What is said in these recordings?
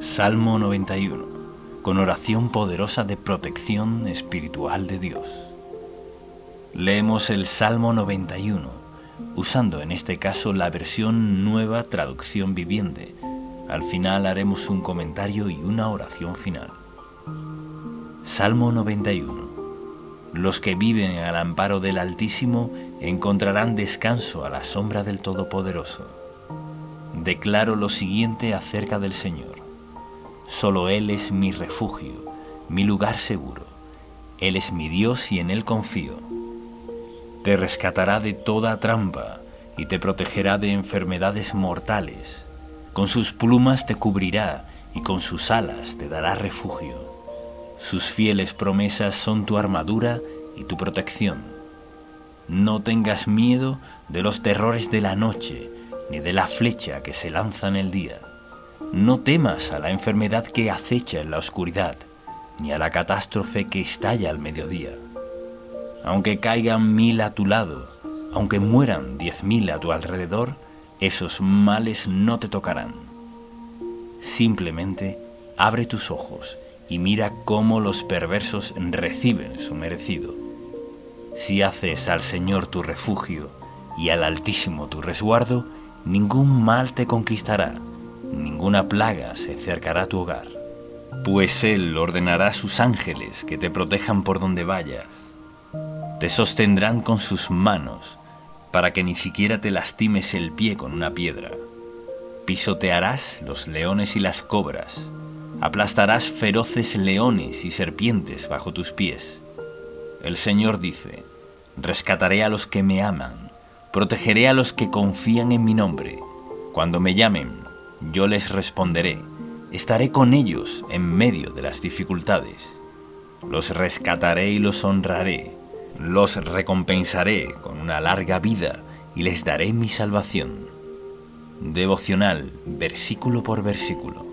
Salmo 91, con oración poderosa de protección espiritual de Dios. Leemos el Salmo 91, usando en este caso la versión Nueva Traducción Viviente. Al final haremos un comentario y una oración final. Salmo 91. Los que viven al amparo del Altísimo encontrarán descanso a la sombra del Todopoderoso. Declaro lo siguiente acerca del Señor. Solo Él es mi refugio, mi lugar seguro. Él es mi Dios y en Él confío. Te rescatará de toda trampa y te protegerá de enfermedades mortales. Con sus plumas te cubrirá y con sus alas te dará refugio. Sus fieles promesas son tu armadura y tu protección. No tengas miedo de los terrores de la noche, ni de la flecha que se lanza en el día. No temas a la enfermedad que acecha en la oscuridad, ni a la catástrofe que estalla al mediodía. Aunque caigan 1000 a tu lado, aunque mueran 10.000 a tu alrededor, esos males no te tocarán. Simplemente abre tus ojos y mira cómo los perversos reciben su merecido. Si haces al Señor tu refugio y al Altísimo tu resguardo, ningún mal te conquistará, ninguna plaga se acercará a tu hogar. Pues Él ordenará a sus ángeles que te protejan por donde vayas. Te sostendrán con sus manos, para que ni siquiera te lastimes el pie con una piedra. Pisotearás los leones y las cobras, aplastarás feroces leones y serpientes bajo tus pies. El Señor dice: rescataré a los que me aman, protegeré a los que confían en mi nombre. Cuando me llamen, yo les responderé, estaré con ellos en medio de las dificultades. Los rescataré y los honraré, los recompensaré con una larga vida y les daré mi salvación. Devocional, versículo por versículo.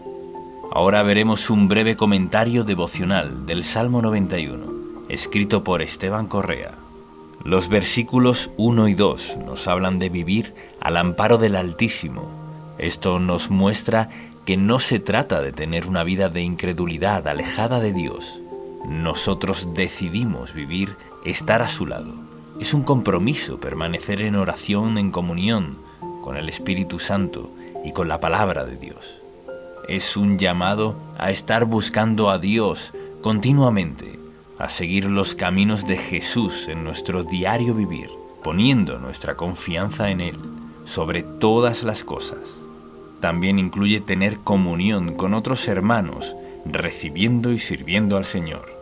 Ahora veremos un breve comentario devocional del Salmo 91, escrito por Esteban Correa. Los versículos 1 y 2 nos hablan de vivir al amparo del Altísimo. Esto nos muestra que no se trata de tener una vida de incredulidad alejada de Dios. Nosotros decidimos vivir, estar a su lado. Es un compromiso permanecer en oración, en comunión con el Espíritu Santo y con la palabra de Dios. Es un llamado a estar buscando a Dios continuamente, a seguir los caminos de Jesús en nuestro diario vivir, poniendo nuestra confianza en Él sobre todas las cosas. También incluye tener comunión con otros hermanos, recibiendo y sirviendo al Señor.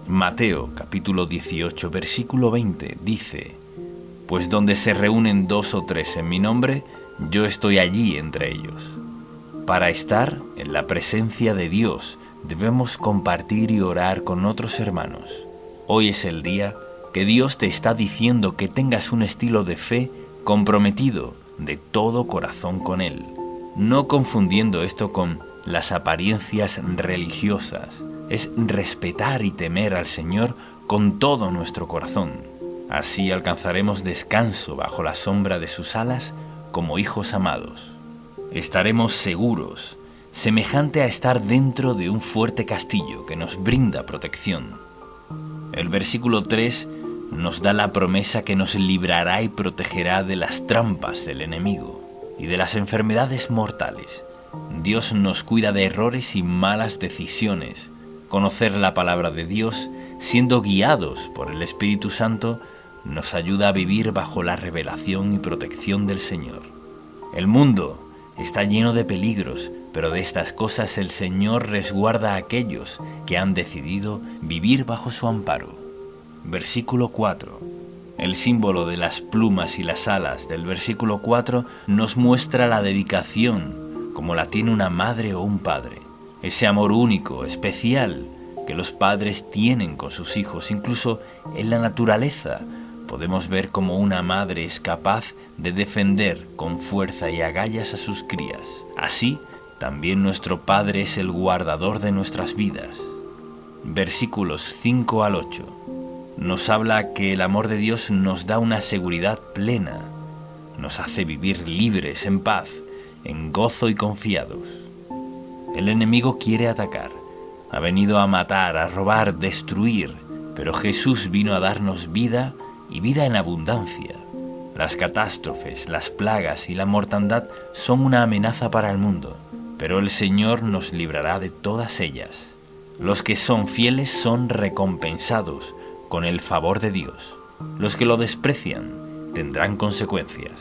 Mateo capítulo 18 versículo 20 dice: pues donde se reúnen 2 o 3 en mi nombre, yo estoy allí entre ellos. Para estar en la presencia de Dios, debemos compartir y orar con otros hermanos. Hoy es el día que Dios te está diciendo que tengas un estilo de fe comprometido de todo corazón con Él, no confundiendo esto con las apariencias religiosas. Es respetar y temer al Señor con todo nuestro corazón. Así alcanzaremos descanso bajo la sombra de sus alas como hijos amados. Estaremos seguros, semejante a estar dentro de un fuerte castillo que nos brinda protección. El versículo 3 nos da la promesa que nos librará y protegerá de las trampas del enemigo y de las enfermedades mortales. Dios nos cuida de errores y malas decisiones. Conocer la palabra de Dios, siendo guiados por el Espíritu Santo, nos ayuda a vivir bajo la revelación y protección del Señor. El mundo está lleno de peligros, pero de estas cosas el Señor resguarda a aquellos que han decidido vivir bajo su amparo. Versículo 4. El símbolo de las plumas y las alas del versículo 4 nos muestra la dedicación, como la tiene una madre o un padre. Ese amor único, especial, que los padres tienen con sus hijos. Incluso en la naturaleza podemos ver cómo una madre es capaz de defender con fuerza y agallas a sus crías. Así, también nuestro Padre es el guardador de nuestras vidas. Versículos 5 al 8. Nos habla que el amor de Dios nos da una seguridad plena, nos hace vivir libres, en paz, en gozo y confiados. El enemigo quiere atacar. Ha venido a matar, a robar, destruir, pero Jesús vino a darnos vida y vida en abundancia. Las catástrofes, las plagas y la mortandad son una amenaza para el mundo, pero el Señor nos librará de todas ellas. Los que son fieles son recompensados con el favor de Dios. Los que lo desprecian tendrán consecuencias.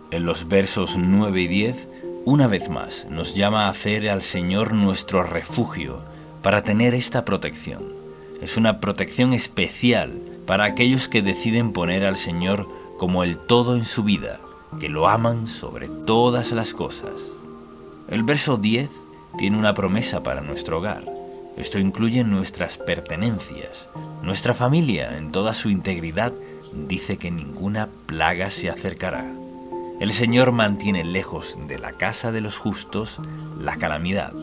En los versos 9 y 10, una vez más, nos llama a hacer al Señor nuestro refugio para tener esta protección. Es una protección especial para aquellos que deciden poner al Señor como el todo en su vida, que lo aman sobre todas las cosas. El verso 10 tiene una promesa para nuestro hogar. Esto incluye nuestras pertenencias. Nuestra familia, en toda su integridad, dice que ninguna plaga se acercará. El Señor mantiene lejos de la casa de los justos la calamidad.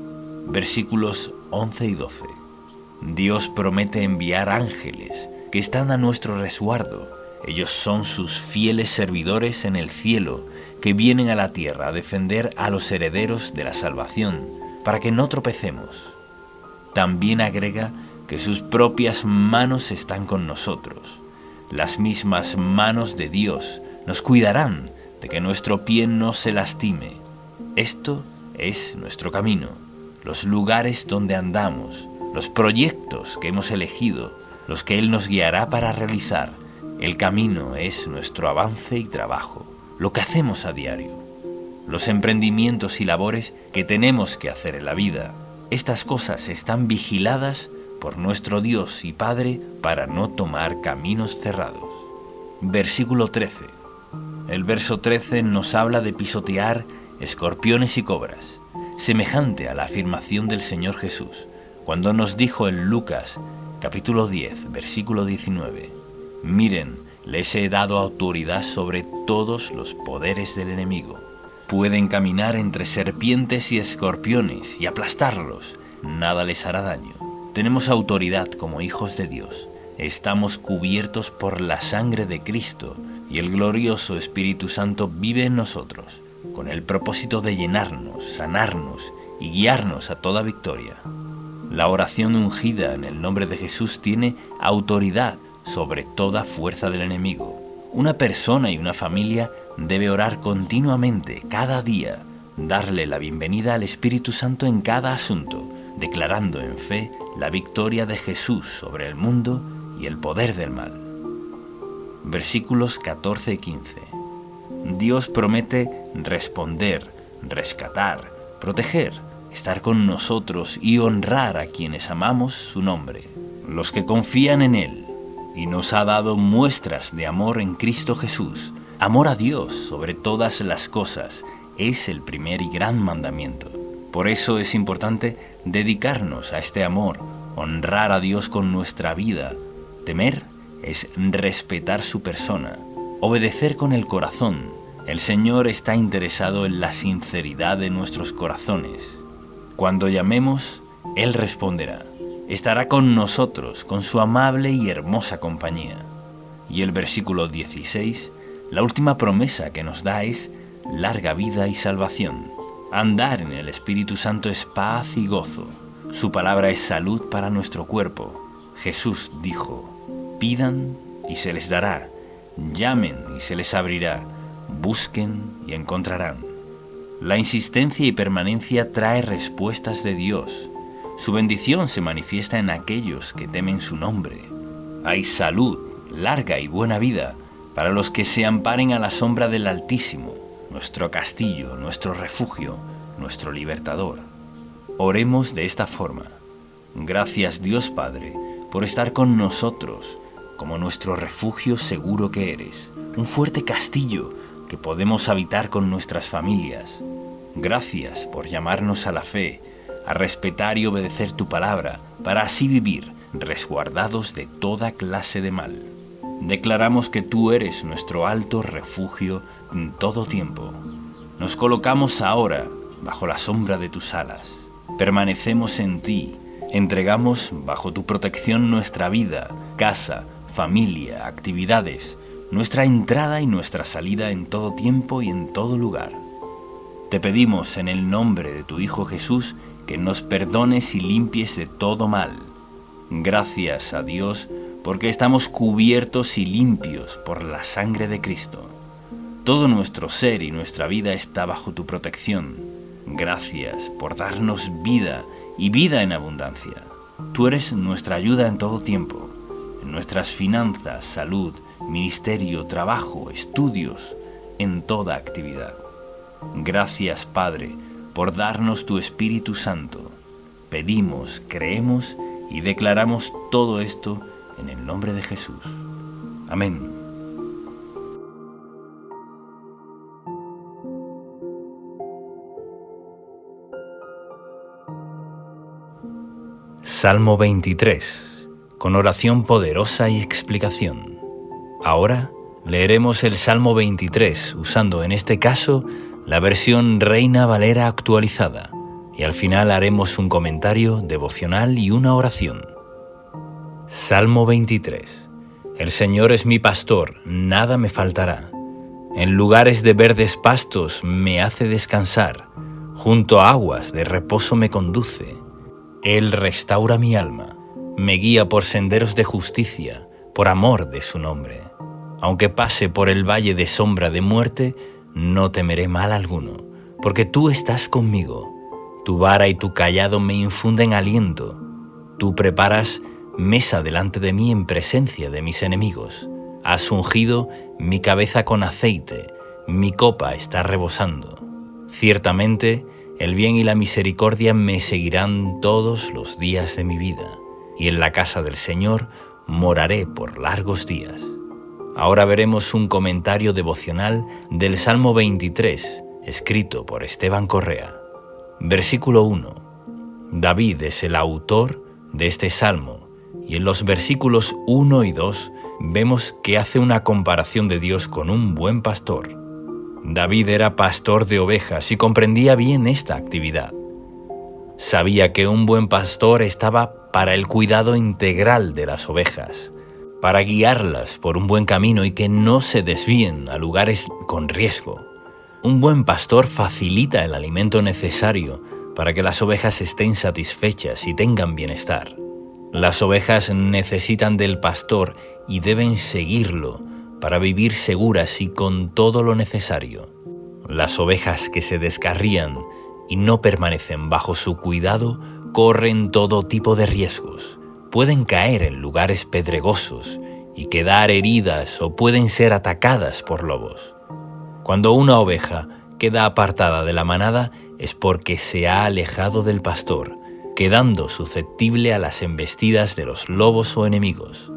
Versículos 11 y 12. Dios promete enviar ángeles que están a nuestro resguardo. Ellos son sus fieles servidores en el cielo, que vienen a la tierra a defender a los herederos de la salvación, para que no tropecemos. También agrega que sus propias manos están con nosotros. Las mismas manos de Dios nos cuidarán de que nuestro pie no se lastime. Esto es nuestro camino, los lugares donde andamos, los proyectos que hemos elegido, los que Él nos guiará para realizar. El camino es nuestro avance y trabajo, lo que hacemos a diario, los emprendimientos y labores que tenemos que hacer en la vida. Estas cosas están vigiladas por nuestro Dios y Padre para no tomar caminos cerrados. Versículo 13. El verso 13 nos habla de pisotear escorpiones y cobras, semejante a la afirmación del Señor Jesús, cuando nos dijo en Lucas, capítulo 10, versículo 19, «Miren, les he dado autoridad sobre todos los poderes del enemigo. Pueden caminar entre serpientes y escorpiones y aplastarlos. Nada les hará daño». Tenemos autoridad como hijos de Dios. Estamos cubiertos por la sangre de Cristo y el glorioso Espíritu Santo vive en nosotros, con el propósito de llenarnos, sanarnos y guiarnos a toda victoria. La oración ungida en el nombre de Jesús tiene autoridad sobre toda fuerza del enemigo. Una persona y una familia debe orar continuamente, cada día, darle la bienvenida al Espíritu Santo en cada asunto, declarando en fe la victoria de Jesús sobre el mundo y el poder del mal. Versículos 14 y 15. Dios promete responder, rescatar, proteger, estar con nosotros y honrar a quienes amamos su nombre, los que confían en Él, y nos ha dado muestras de amor en Cristo Jesús. Amor a Dios sobre todas las cosas es el primer y gran mandamiento. Por eso es importante dedicarnos a este amor, honrar a Dios con nuestra vida. Temer es respetar su persona, obedecer con el corazón. El Señor está interesado en la sinceridad de nuestros corazones. Cuando llamemos, Él responderá. Estará con nosotros, con su amable y hermosa compañía. Y el versículo 16, la última promesa que nos da es larga vida y salvación. Andar en el Espíritu Santo es paz y gozo. Su palabra es salud para nuestro cuerpo. Jesús dijo, pidan y se les dará, llamen y se les abrirá, busquen y encontrarán. La insistencia y permanencia trae respuestas de Dios. Su bendición se manifiesta en aquellos que temen su nombre. Hay salud, larga y buena vida para los que se amparen a la sombra del Altísimo, nuestro castillo, nuestro refugio, nuestro libertador. Oremos de esta forma. Gracias, Dios Padre, por estar con nosotros, como nuestro refugio seguro que eres, un fuerte castillo que podemos habitar con nuestras familias. Gracias por llamarnos a la fe, a respetar y obedecer tu palabra, para así vivir resguardados de toda clase de mal. Declaramos que tú eres nuestro alto refugio en todo tiempo. Nos colocamos ahora bajo la sombra de tus alas. Permanecemos en ti. Entregamos bajo tu protección nuestra vida, casa, familia, actividades, nuestra entrada y nuestra salida en todo tiempo y en todo lugar. Te pedimos en el nombre de tu Hijo Jesús que nos perdones y limpies de todo mal. Gracias a Dios porque estamos cubiertos y limpios por la sangre de Cristo. Todo nuestro ser y nuestra vida está bajo tu protección. Gracias por darnos vida y vida en abundancia. Tú eres nuestra ayuda en todo tiempo, en nuestras finanzas, salud, ministerio, trabajo, estudios, en toda actividad. Gracias, Padre, por darnos tu Espíritu Santo. Pedimos, creemos y declaramos todo esto en el nombre de Jesús. Amén. Salmo 23, con oración poderosa y explicación. Ahora leeremos el Salmo 23 usando en este caso la versión Reina Valera actualizada y al final haremos un comentario devocional y una oración. Salmo 23. El Señor es mi pastor, nada me faltará. En lugares de verdes pastos me hace descansar, junto a aguas de reposo me conduce. Él restaura mi alma, me guía por senderos de justicia, por amor de su nombre. Aunque pase por el valle de sombra de muerte, no temeré mal alguno, porque tú estás conmigo. Tu vara y tu cayado me infunden aliento. Tú preparas mesa delante de mí en presencia de mis enemigos. Has ungido mi cabeza con aceite, mi copa está rebosando. Ciertamente, el bien y la misericordia me seguirán todos los días de mi vida, y en la casa del Señor moraré por largos días. Ahora veremos un comentario devocional del Salmo 23, escrito por Esteban Correa. Versículo 1. David es el autor de este salmo, y en los versículos 1 y 2 vemos que hace una comparación de Dios con un buen pastor. David era pastor de ovejas y comprendía bien esta actividad. Sabía que un buen pastor estaba para el cuidado integral de las ovejas, para guiarlas por un buen camino y que no se desvíen a lugares con riesgo. Un buen pastor facilita el alimento necesario para que las ovejas estén satisfechas y tengan bienestar. Las ovejas necesitan del pastor y deben seguirlo para vivir seguras y con todo lo necesario. Las ovejas que se descarrían y no permanecen bajo su cuidado corren todo tipo de riesgos. Pueden caer en lugares pedregosos y quedar heridas o pueden ser atacadas por lobos. Cuando una oveja queda apartada de la manada es porque se ha alejado del pastor, quedando susceptible a las embestidas de los lobos o enemigos.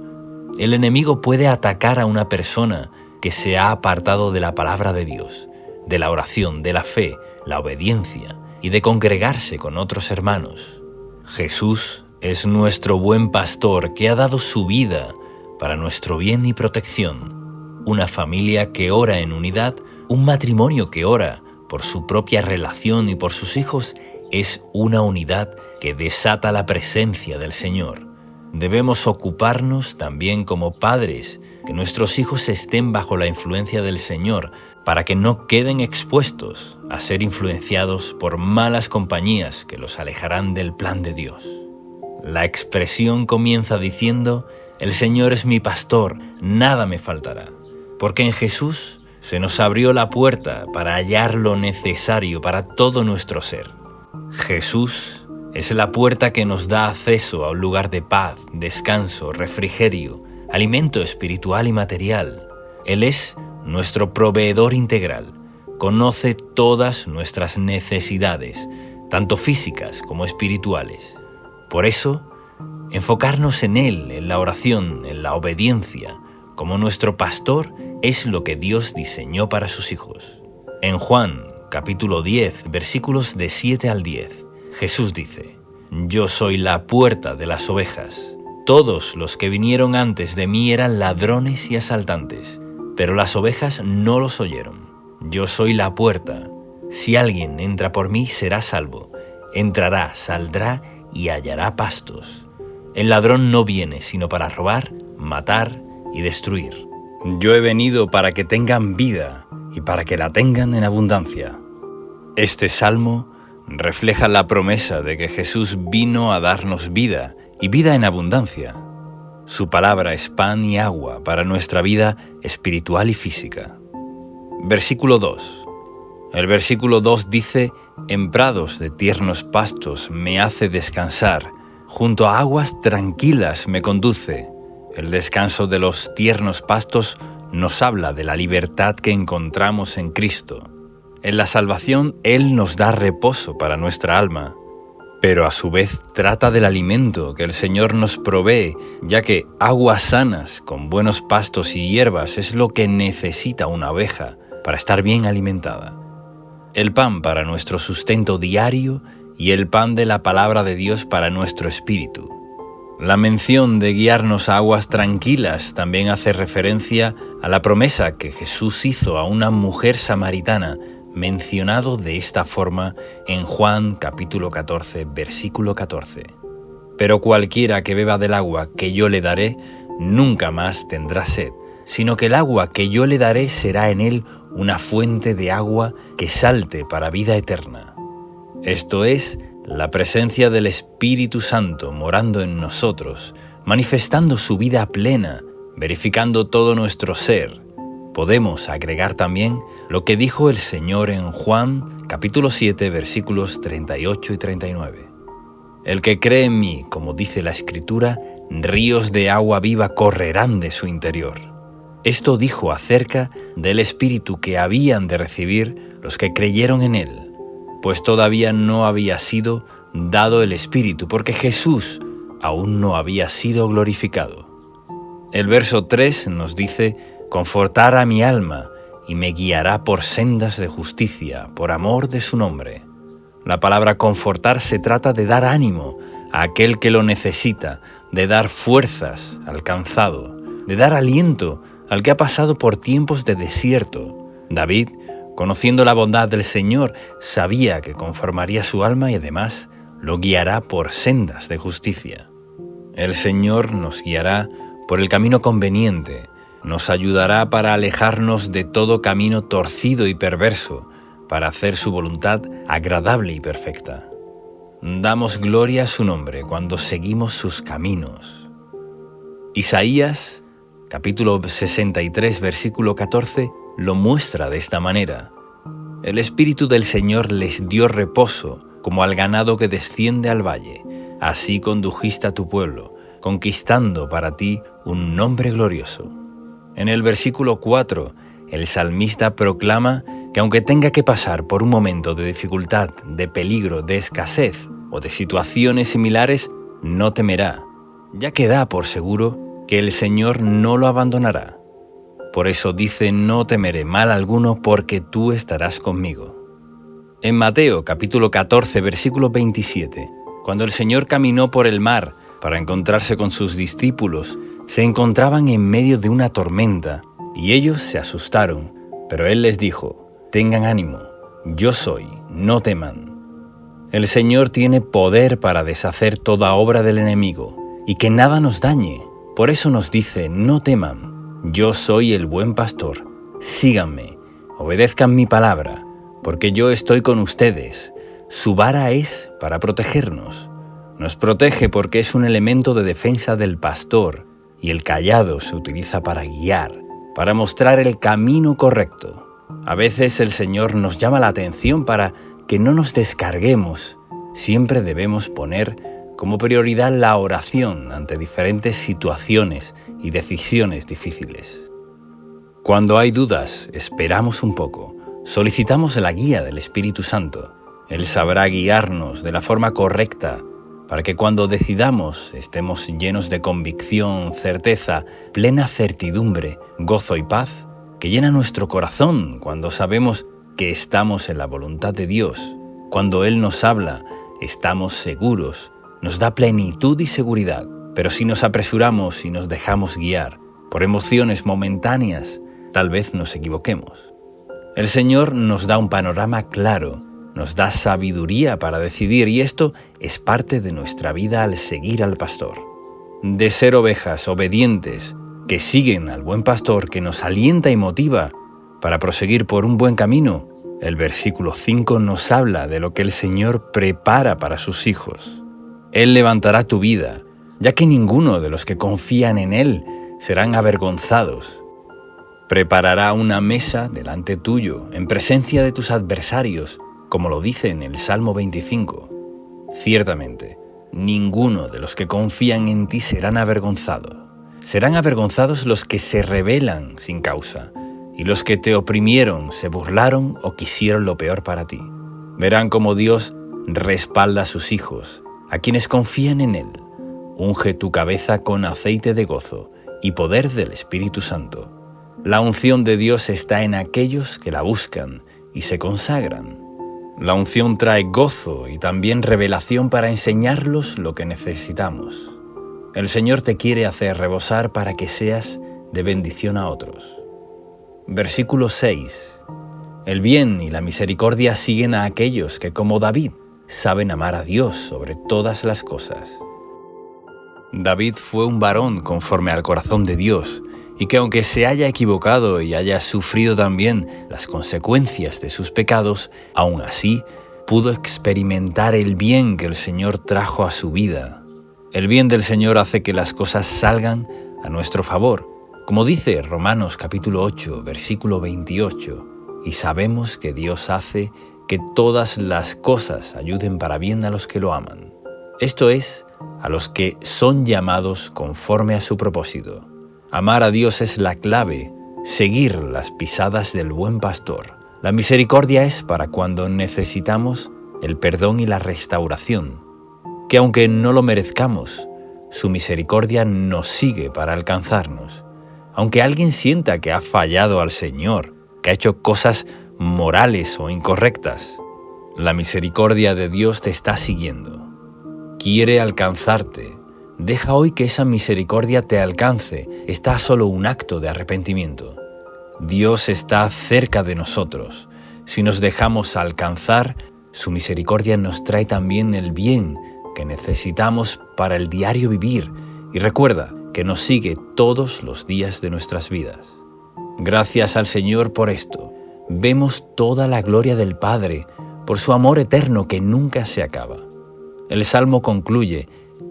El enemigo puede atacar a una persona que se ha apartado de la palabra de Dios, de la oración, de la fe, la obediencia y de congregarse con otros hermanos. Jesús es nuestro buen pastor que ha dado su vida para nuestro bien y protección. Una familia que ora en unidad, un matrimonio que ora por su propia relación y por sus hijos, es una unidad que desata la presencia del Señor. Debemos ocuparnos también como padres, que nuestros hijos estén bajo la influencia del Señor, para que no queden expuestos a ser influenciados por malas compañías que los alejarán del plan de Dios. La expresión comienza diciendo: el Señor es mi pastor, nada me faltará, porque en Jesús se nos abrió la puerta para hallar lo necesario para todo nuestro ser. Jesús es la puerta que nos da acceso a un lugar de paz, descanso, refrigerio, alimento espiritual y material. Él es nuestro proveedor integral. Conoce todas nuestras necesidades, tanto físicas como espirituales. Por eso, enfocarnos en Él, en la oración, en la obediencia, como nuestro pastor, es lo que Dios diseñó para sus hijos. En Juan, capítulo 10, versículos de 7 al 10, Jesús dice: Yo soy la puerta de las ovejas. Todos los que vinieron antes de mí eran ladrones y asaltantes, pero las ovejas no los oyeron. Yo soy la puerta. Si alguien entra por mí, será salvo. Entrará, saldrá y hallará pastos. El ladrón no viene sino para robar, matar y destruir. Yo he venido para que tengan vida y para que la tengan en abundancia. Este salmo refleja la promesa de que Jesús vino a darnos vida y vida en abundancia. Su palabra es pan y agua para nuestra vida espiritual y física. Versículo 2. El versículo 2 dice: «En prados de tiernos pastos me hace descansar, junto a aguas tranquilas me conduce». El descanso de los tiernos pastos nos habla de la libertad que encontramos en Cristo. En la salvación Él nos da reposo para nuestra alma, pero a su vez trata del alimento que el Señor nos provee, ya que aguas sanas con buenos pastos y hierbas es lo que necesita una oveja para estar bien alimentada. El pan para nuestro sustento diario y el pan de la palabra de Dios para nuestro espíritu. La mención de guiarnos a aguas tranquilas también hace referencia a la promesa que Jesús hizo a una mujer samaritana, mencionado de esta forma en Juan capítulo 14, versículo 14. «Pero cualquiera que beba del agua que yo le daré, nunca más tendrá sed, sino que el agua que yo le daré será en él una fuente de agua que salte para vida eterna». Esto es, la presencia del Espíritu Santo morando en nosotros, manifestando su vida plena, verificando todo nuestro ser. Podemos agregar también lo que dijo el Señor en Juan capítulo 7, versículos 38 y 39. «El que cree en mí, como dice la Escritura, ríos de agua viva correrán de su interior». Esto dijo acerca del Espíritu que habían de recibir los que creyeron en Él, pues todavía no había sido dado el Espíritu, porque Jesús aún no había sido glorificado. El verso 3 nos dice: «Confortará mi alma y me guiará por sendas de justicia, por amor de su nombre». La palabra confortar se trata de dar ánimo a aquel que lo necesita, de dar fuerzas al cansado, de dar aliento al que ha pasado por tiempos de desierto. David, conociendo la bondad del Señor, sabía que conformaría su alma y además lo guiará por sendas de justicia. El Señor nos guiará por el camino conveniente, nos ayudará para alejarnos de todo camino torcido y perverso, para hacer su voluntad agradable y perfecta. Damos gloria a su nombre cuando seguimos sus caminos. Isaías, capítulo 63, versículo 14, lo muestra de esta manera: «El Espíritu del Señor les dio reposo, como al ganado que desciende al valle. Así condujiste a tu pueblo, conquistando para ti un nombre glorioso». En el versículo 4, el salmista proclama que aunque tenga que pasar por un momento de dificultad, de peligro, de escasez o de situaciones similares, no temerá, ya que da por seguro que el Señor no lo abandonará. Por eso dice: «No temeré mal alguno, porque tú estarás conmigo». En Mateo capítulo 14, versículo 27, cuando el Señor caminó por el mar para encontrarse con sus discípulos, se encontraban en medio de una tormenta y ellos se asustaron, pero Él les dijo: «Tengan ánimo, yo soy, no teman». El Señor tiene poder para deshacer toda obra del enemigo y que nada nos dañe. Por eso nos dice: «No teman, yo soy el buen pastor, síganme, obedezcan mi palabra, porque yo estoy con ustedes». Su vara es para protegernos. Nos protege porque es un elemento de defensa del pastor, y el cayado se utiliza para guiar, para mostrar el camino correcto. A veces el Señor nos llama la atención para que no nos descarguemos. Siempre debemos poner como prioridad la oración ante diferentes situaciones y decisiones difíciles. Cuando hay dudas, esperamos un poco, solicitamos la guía del Espíritu Santo. Él sabrá guiarnos de la forma correcta para que cuando decidamos estemos llenos de convicción, certeza, plena certidumbre, gozo y paz, que llena nuestro corazón cuando sabemos que estamos en la voluntad de Dios. Cuando Él nos habla, estamos seguros, nos da plenitud y seguridad. Pero si nos apresuramos y nos dejamos guiar por emociones momentáneas, tal vez nos equivoquemos. El Señor nos da un panorama claro, nos da sabiduría para decidir, y esto es parte de nuestra vida al seguir al pastor. De ser ovejas obedientes que siguen al buen pastor que nos alienta y motiva para proseguir por un buen camino, El versículo 5 nos habla de lo que el Señor prepara para sus hijos. Él levantará tu vida, ya que ninguno de los que confían en Él serán avergonzados. Preparará una mesa delante tuyo, en presencia de tus adversarios, como lo dice en el Salmo 25. Ciertamente, ninguno de los que confían en ti serán avergonzados. Serán avergonzados los que se rebelan sin causa, y los que te oprimieron, se burlaron o quisieron lo peor para ti. Verán cómo Dios respalda a sus hijos, a quienes confían en Él. Unge tu cabeza con aceite de gozo y poder del Espíritu Santo. La unción de Dios está en aquellos que la buscan y se consagran. La unción trae gozo y también revelación para enseñarlos lo que necesitamos. El Señor te quiere hacer rebosar para que seas de bendición a otros. Versículo 6. El bien y la misericordia siguen a aquellos que, como David, saben amar a Dios sobre todas las cosas. David fue un varón conforme al corazón de Dios, y que aunque se haya equivocado y haya sufrido también las consecuencias de sus pecados, aún así pudo experimentar el bien que el Señor trajo a su vida. El bien del Señor hace que las cosas salgan a nuestro favor, como dice Romanos capítulo 8, versículo 28, y sabemos que Dios hace que todas las cosas ayuden para bien a los que lo aman. Esto es, a los que son llamados conforme a su propósito. Amar a Dios es la clave, seguir las pisadas del buen pastor. La misericordia es para cuando necesitamos el perdón y la restauración, que aunque no lo merezcamos, su misericordia nos sigue para alcanzarnos. Aunque alguien sienta que ha fallado al Señor, que ha hecho cosas morales o incorrectas, la misericordia de Dios te está siguiendo. Quiere alcanzarte. Deja hoy que esa misericordia te alcance. Está solo un acto de arrepentimiento. Dios está cerca de nosotros. Si nos dejamos alcanzar, su misericordia nos trae también el bien que necesitamos para el diario vivir. Y recuerda que nos sigue todos los días de nuestras vidas. Gracias al Señor por esto. Vemos toda la gloria del Padre por su amor eterno que nunca se acaba. El Salmo concluye: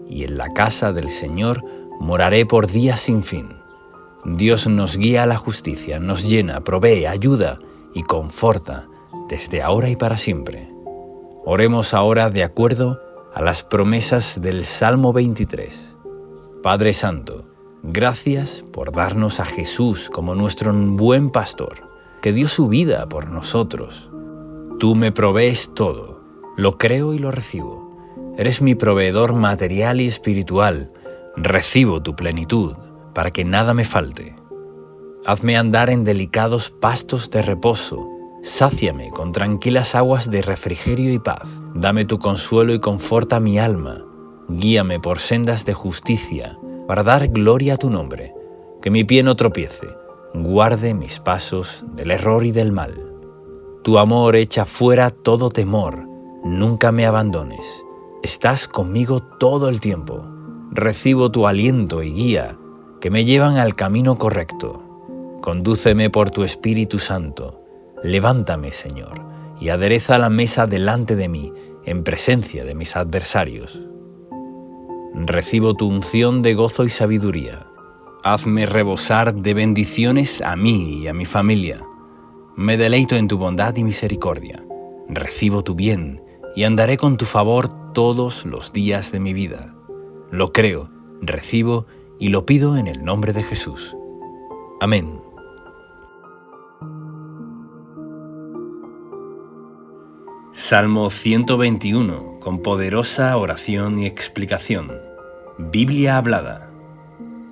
y en la casa del Señor moraré por días sin fin. Dios nos guía a la justicia, nos llena, provee, ayuda y conforta desde ahora y para siempre. Oremos ahora de acuerdo a las promesas del Salmo 23. Padre Santo, gracias por darnos a Jesús como nuestro buen pastor, que dio su vida por nosotros. Tú me provees todo, lo creo y lo recibo. Eres mi proveedor material y espiritual. Recibo tu plenitud para que nada me falte. Hazme andar en delicados pastos de reposo. Sáciame con tranquilas aguas de refrigerio y paz. Dame tu consuelo y conforta mi alma. Guíame por sendas de justicia para dar gloria a tu nombre. Que mi pie no tropiece. Guarde mis pasos del error y del mal. Tu amor echa fuera todo temor. Nunca me abandones. Estás conmigo todo el tiempo. Recibo tu aliento y guía, que me llevan al camino correcto. Condúceme por tu Espíritu Santo. Levántame, Señor, y adereza la mesa delante de mí, en presencia de mis adversarios. Recibo tu unción de gozo y sabiduría. Hazme rebosar de bendiciones a mí y a mi familia. Me deleito en tu bondad y misericordia. Recibo tu bien y andaré con tu favor todos los días de mi vida. Lo creo, recibo y lo pido en el nombre de Jesús. Amén. Salmo 121, con poderosa oración y explicación. Biblia hablada.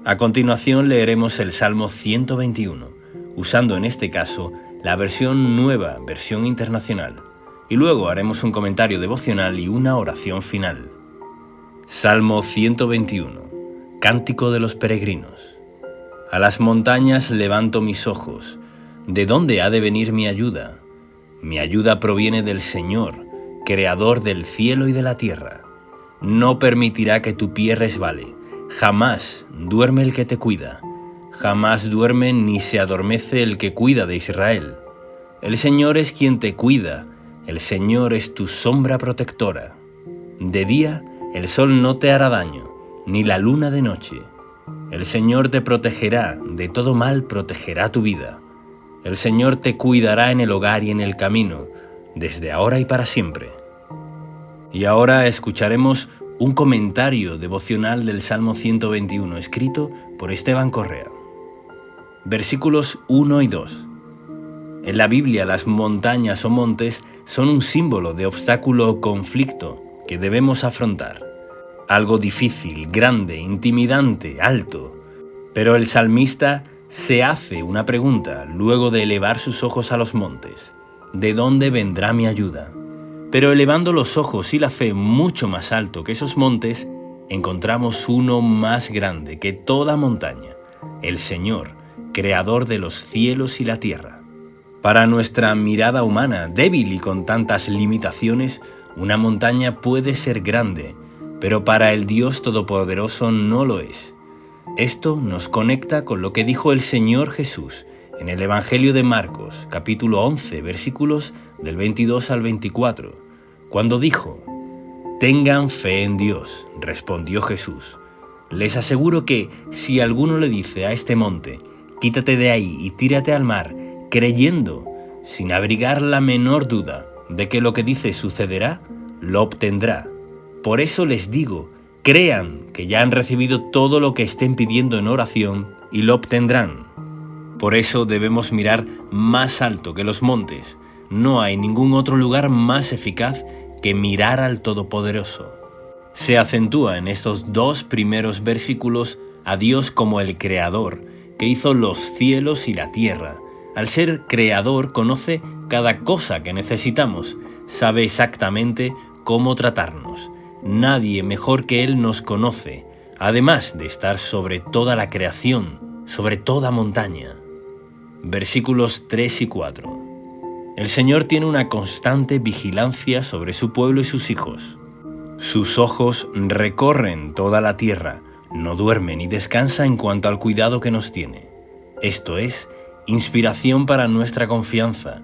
A continuación leeremos el Salmo 121, usando en este caso la versión nueva, versión internacional, y luego haremos un comentario devocional y una oración final. Salmo 121, Cántico de los Peregrinos. A las montañas levanto mis ojos. ¿De dónde ha de venir mi ayuda? Mi ayuda proviene del Señor, Creador del cielo y de la tierra. No permitirá que tu pie resbale. Jamás duerme el que te cuida. Jamás duerme ni se adormece el que cuida de Israel. El Señor es quien te cuida, el Señor es tu sombra protectora. De día el sol no te hará daño, ni la luna de noche. El Señor te protegerá, de todo mal protegerá tu vida. El Señor te cuidará en el hogar y en el camino, desde ahora y para siempre. Y ahora escucharemos un comentario devocional del Salmo 121, escrito por Esteban Correa. Versículos 1 y 2. En la Biblia, las montañas o montes son un símbolo de obstáculo o conflicto que debemos afrontar. Algo difícil, grande, intimidante, alto. Pero el salmista se hace una pregunta luego de elevar sus ojos a los montes. ¿De dónde vendrá mi ayuda? Pero elevando los ojos y la fe mucho más alto que esos montes, encontramos uno más grande que toda montaña, el Señor, creador de los cielos y la tierra. Para nuestra mirada humana, débil y con tantas limitaciones, una montaña puede ser grande, pero para el Dios Todopoderoso no lo es. Esto nos conecta con lo que dijo el Señor Jesús en el Evangelio de Marcos, capítulo 11, versículos del 22 al 24, cuando dijo: «Tengan fe en Dios», respondió Jesús. «Les aseguro que si alguno le dice a este monte, quítate de ahí y tírate al mar, creyendo, sin abrigar la menor duda de que lo que dice sucederá, lo obtendrá. Por eso les digo, crean que ya han recibido todo lo que estén pidiendo en oración y lo obtendrán». Por eso debemos mirar más alto que los montes. No hay ningún otro lugar más eficaz que mirar al Todopoderoso. Se acentúa en estos dos primeros versículos a Dios como el Creador, que hizo los cielos y la tierra. Al ser Creador, conoce cada cosa que necesitamos, sabe exactamente cómo tratarnos. Nadie mejor que Él nos conoce, además de estar sobre toda la creación, sobre toda montaña. Versículos 3 y 4. El Señor tiene una constante vigilancia sobre su pueblo y sus hijos. Sus ojos recorren toda la tierra, no duerme ni descansa en cuanto al cuidado que nos tiene. Esto es inspiración para nuestra confianza.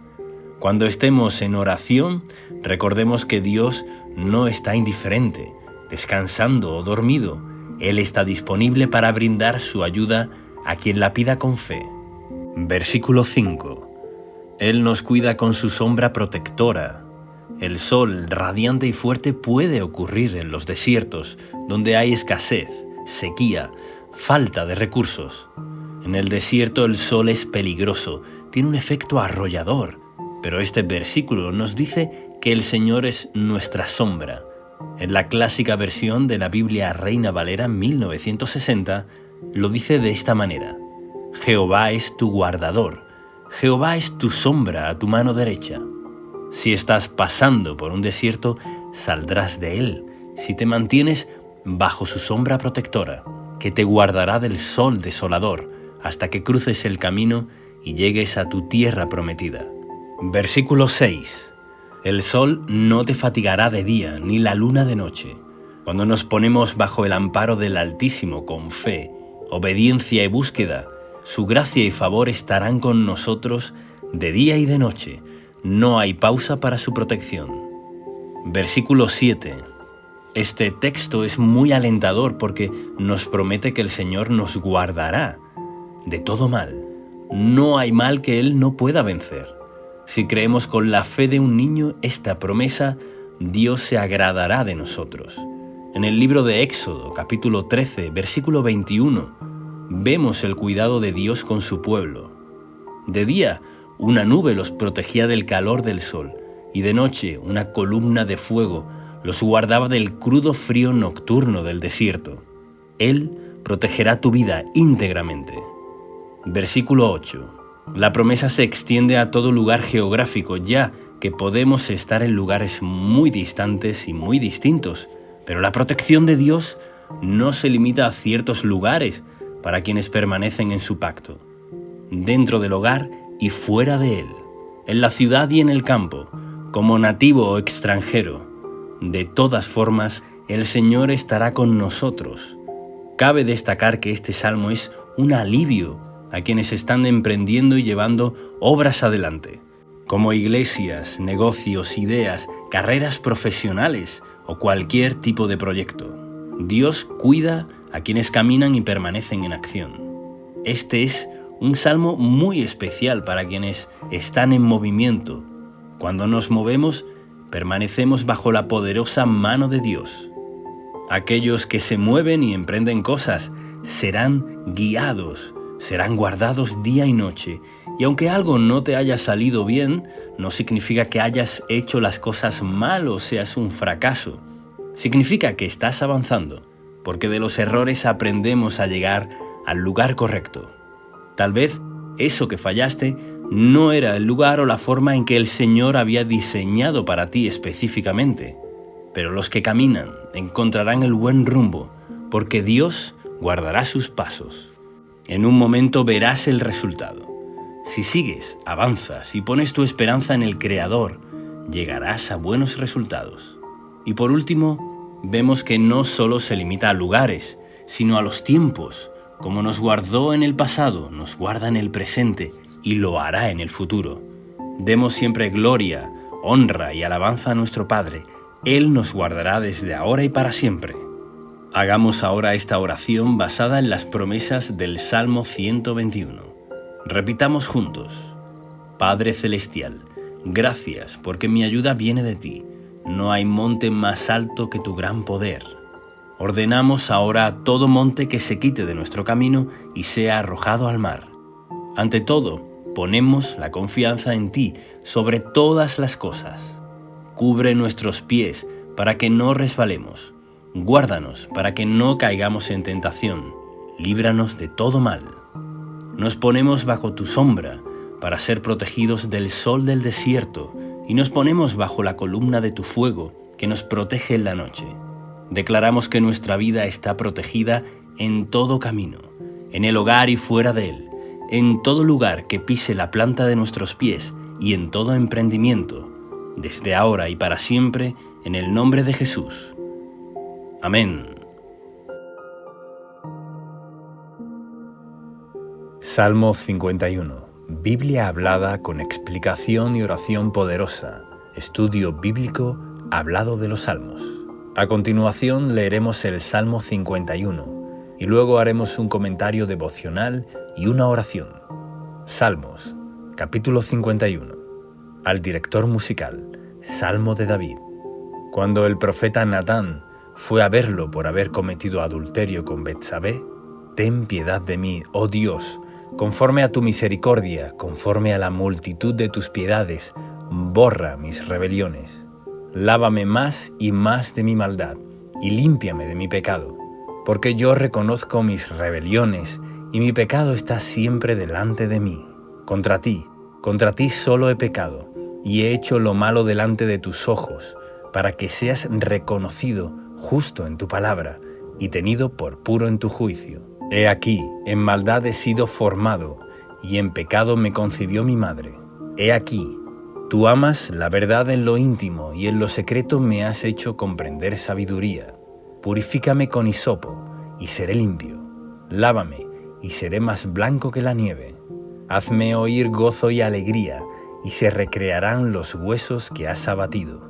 Cuando estemos en oración, recordemos que Dios no está indiferente, descansando o dormido. Él está disponible para brindar su ayuda a quien la pida con fe. Versículo 5. Él nos cuida con su sombra protectora. El sol radiante y fuerte puede ocurrir en los desiertos, donde hay escasez, sequía, falta de recursos. En el desierto el sol es peligroso, tiene un efecto arrollador, pero este versículo nos dice que el Señor es nuestra sombra. En la clásica versión de la Biblia Reina Valera 1960, lo dice de esta manera: Jehová es tu guardador, Jehová es tu sombra a tu mano derecha. Si estás pasando por un desierto, saldrás de él, si te mantienes bajo su sombra protectora, que te guardará del sol desolador, hasta que cruces el camino y llegues a tu tierra prometida. Versículo 6. El sol no te fatigará de día, ni la luna de noche. Cuando nos ponemos bajo el amparo del Altísimo con fe, obediencia y búsqueda, su gracia y favor estarán con nosotros de día y de noche. No hay pausa para su protección. Versículo 7. Este texto es muy alentador porque nos promete que el Señor nos guardará de todo mal. No hay mal que Él no pueda vencer. Si creemos con la fe de un niño esta promesa, Dios se agradará de nosotros. En el libro de Éxodo, capítulo 13, versículo 21, vemos el cuidado de Dios con su pueblo. De día, una nube los protegía del calor del sol, y de noche una columna de fuego los guardaba del crudo frío nocturno del desierto. Él protegerá tu vida íntegramente. Versículo 8. La promesa se extiende a todo lugar geográfico, ya que podemos estar en lugares muy distantes y muy distintos, pero la protección de Dios no se limita a ciertos lugares para quienes permanecen en su pacto. Dentro del hogar y fuera de él, en la ciudad y en el campo, como nativo o extranjero, de todas formas, el Señor estará con nosotros. Cabe destacar que este salmo es un alivio a quienes están emprendiendo y llevando obras adelante. como iglesias, negocios, ideas, carreras profesionales o cualquier tipo de proyecto. Dios cuida a quienes caminan y permanecen en acción. Este es un salmo muy especial para quienes están en movimiento. Cuando nos movemos, permanecemos bajo la poderosa mano de Dios. Aquellos que se mueven y emprenden cosas serán guiados, serán guardados día y noche. Y aunque algo no te haya salido bien, no significa que hayas hecho las cosas mal o seas un fracaso. Significa que estás avanzando, porque de los errores aprendemos a llegar al lugar correcto. Tal vez eso que fallaste no era el lugar o la forma en que el Señor había diseñado para ti específicamente, pero los que caminan encontrarán el buen rumbo, porque Dios guardará sus pasos. En un momento verás el resultado. Si sigues, avanzas y pones tu esperanza en el Creador, llegarás a buenos resultados. Y por último, vemos que no solo se limita a lugares, sino a los tiempos. Como nos guardó en el pasado, nos guarda en el presente y lo hará en el futuro. Demos siempre gloria, honra y alabanza a nuestro Padre. Él nos guardará desde ahora y para siempre. Hagamos ahora esta oración basada en las promesas del Salmo 121. Repitamos juntos. Padre Celestial, gracias porque mi ayuda viene de ti. No hay monte más alto que tu gran poder. Ordenamos ahora a todo monte que se quite de nuestro camino y sea arrojado al mar. Ante todo, ponemos la confianza en ti sobre todas las cosas. Cubre nuestros pies para que no resbalemos. Guárdanos para que no caigamos en tentación. Líbranos de todo mal. Nos ponemos bajo tu sombra para ser protegidos del sol del desierto y nos ponemos bajo la columna de tu fuego que nos protege en la noche. Declaramos que nuestra vida está protegida en todo camino, en el hogar y fuera de él, en todo lugar que pise la planta de nuestros pies y en todo emprendimiento, desde ahora y para siempre, en el nombre de Jesús. Amén. Salmo 51. Biblia hablada con explicación y oración poderosa. Estudio bíblico hablado de los Salmos. A continuación leeremos el Salmo 51 y luego haremos un comentario devocional y una oración. Salmos, capítulo 51. Al director musical, Salmo de David. Cuando el profeta Natán fue a verlo por haber cometido adulterio con Betsabé, ten piedad de mí, oh Dios, conforme a tu misericordia, conforme a la multitud de tus piedades, borra mis rebeliones. Lávame más y más de mi maldad, y límpiame de mi pecado, porque yo reconozco mis rebeliones, y mi pecado está siempre delante de mí. Contra ti solo he pecado, y he hecho lo malo delante de tus ojos, para que seas reconocido justo en tu palabra, y tenido por puro en tu juicio. He aquí, en maldad he sido formado, y en pecado me concibió mi madre. He aquí, tú amas la verdad en lo íntimo y en lo secreto me has hecho comprender sabiduría. Purifícame con hisopo y seré limpio. Lávame y seré más blanco que la nieve. Hazme oír gozo y alegría y se recrearán los huesos que has abatido.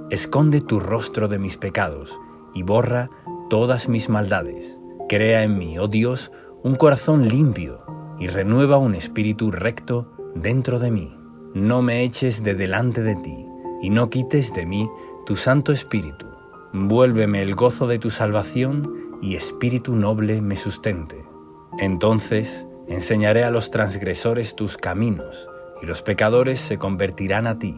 Esconde tu rostro de mis pecados y borra todas mis maldades. Crea en mí, oh Dios, un corazón limpio y renueva un espíritu recto dentro de mí. No me eches de delante de ti, y no quites de mí tu Santo Espíritu. Vuélveme el gozo de tu salvación, y espíritu noble me sustente. Entonces enseñaré a los transgresores tus caminos, y los pecadores se convertirán a ti.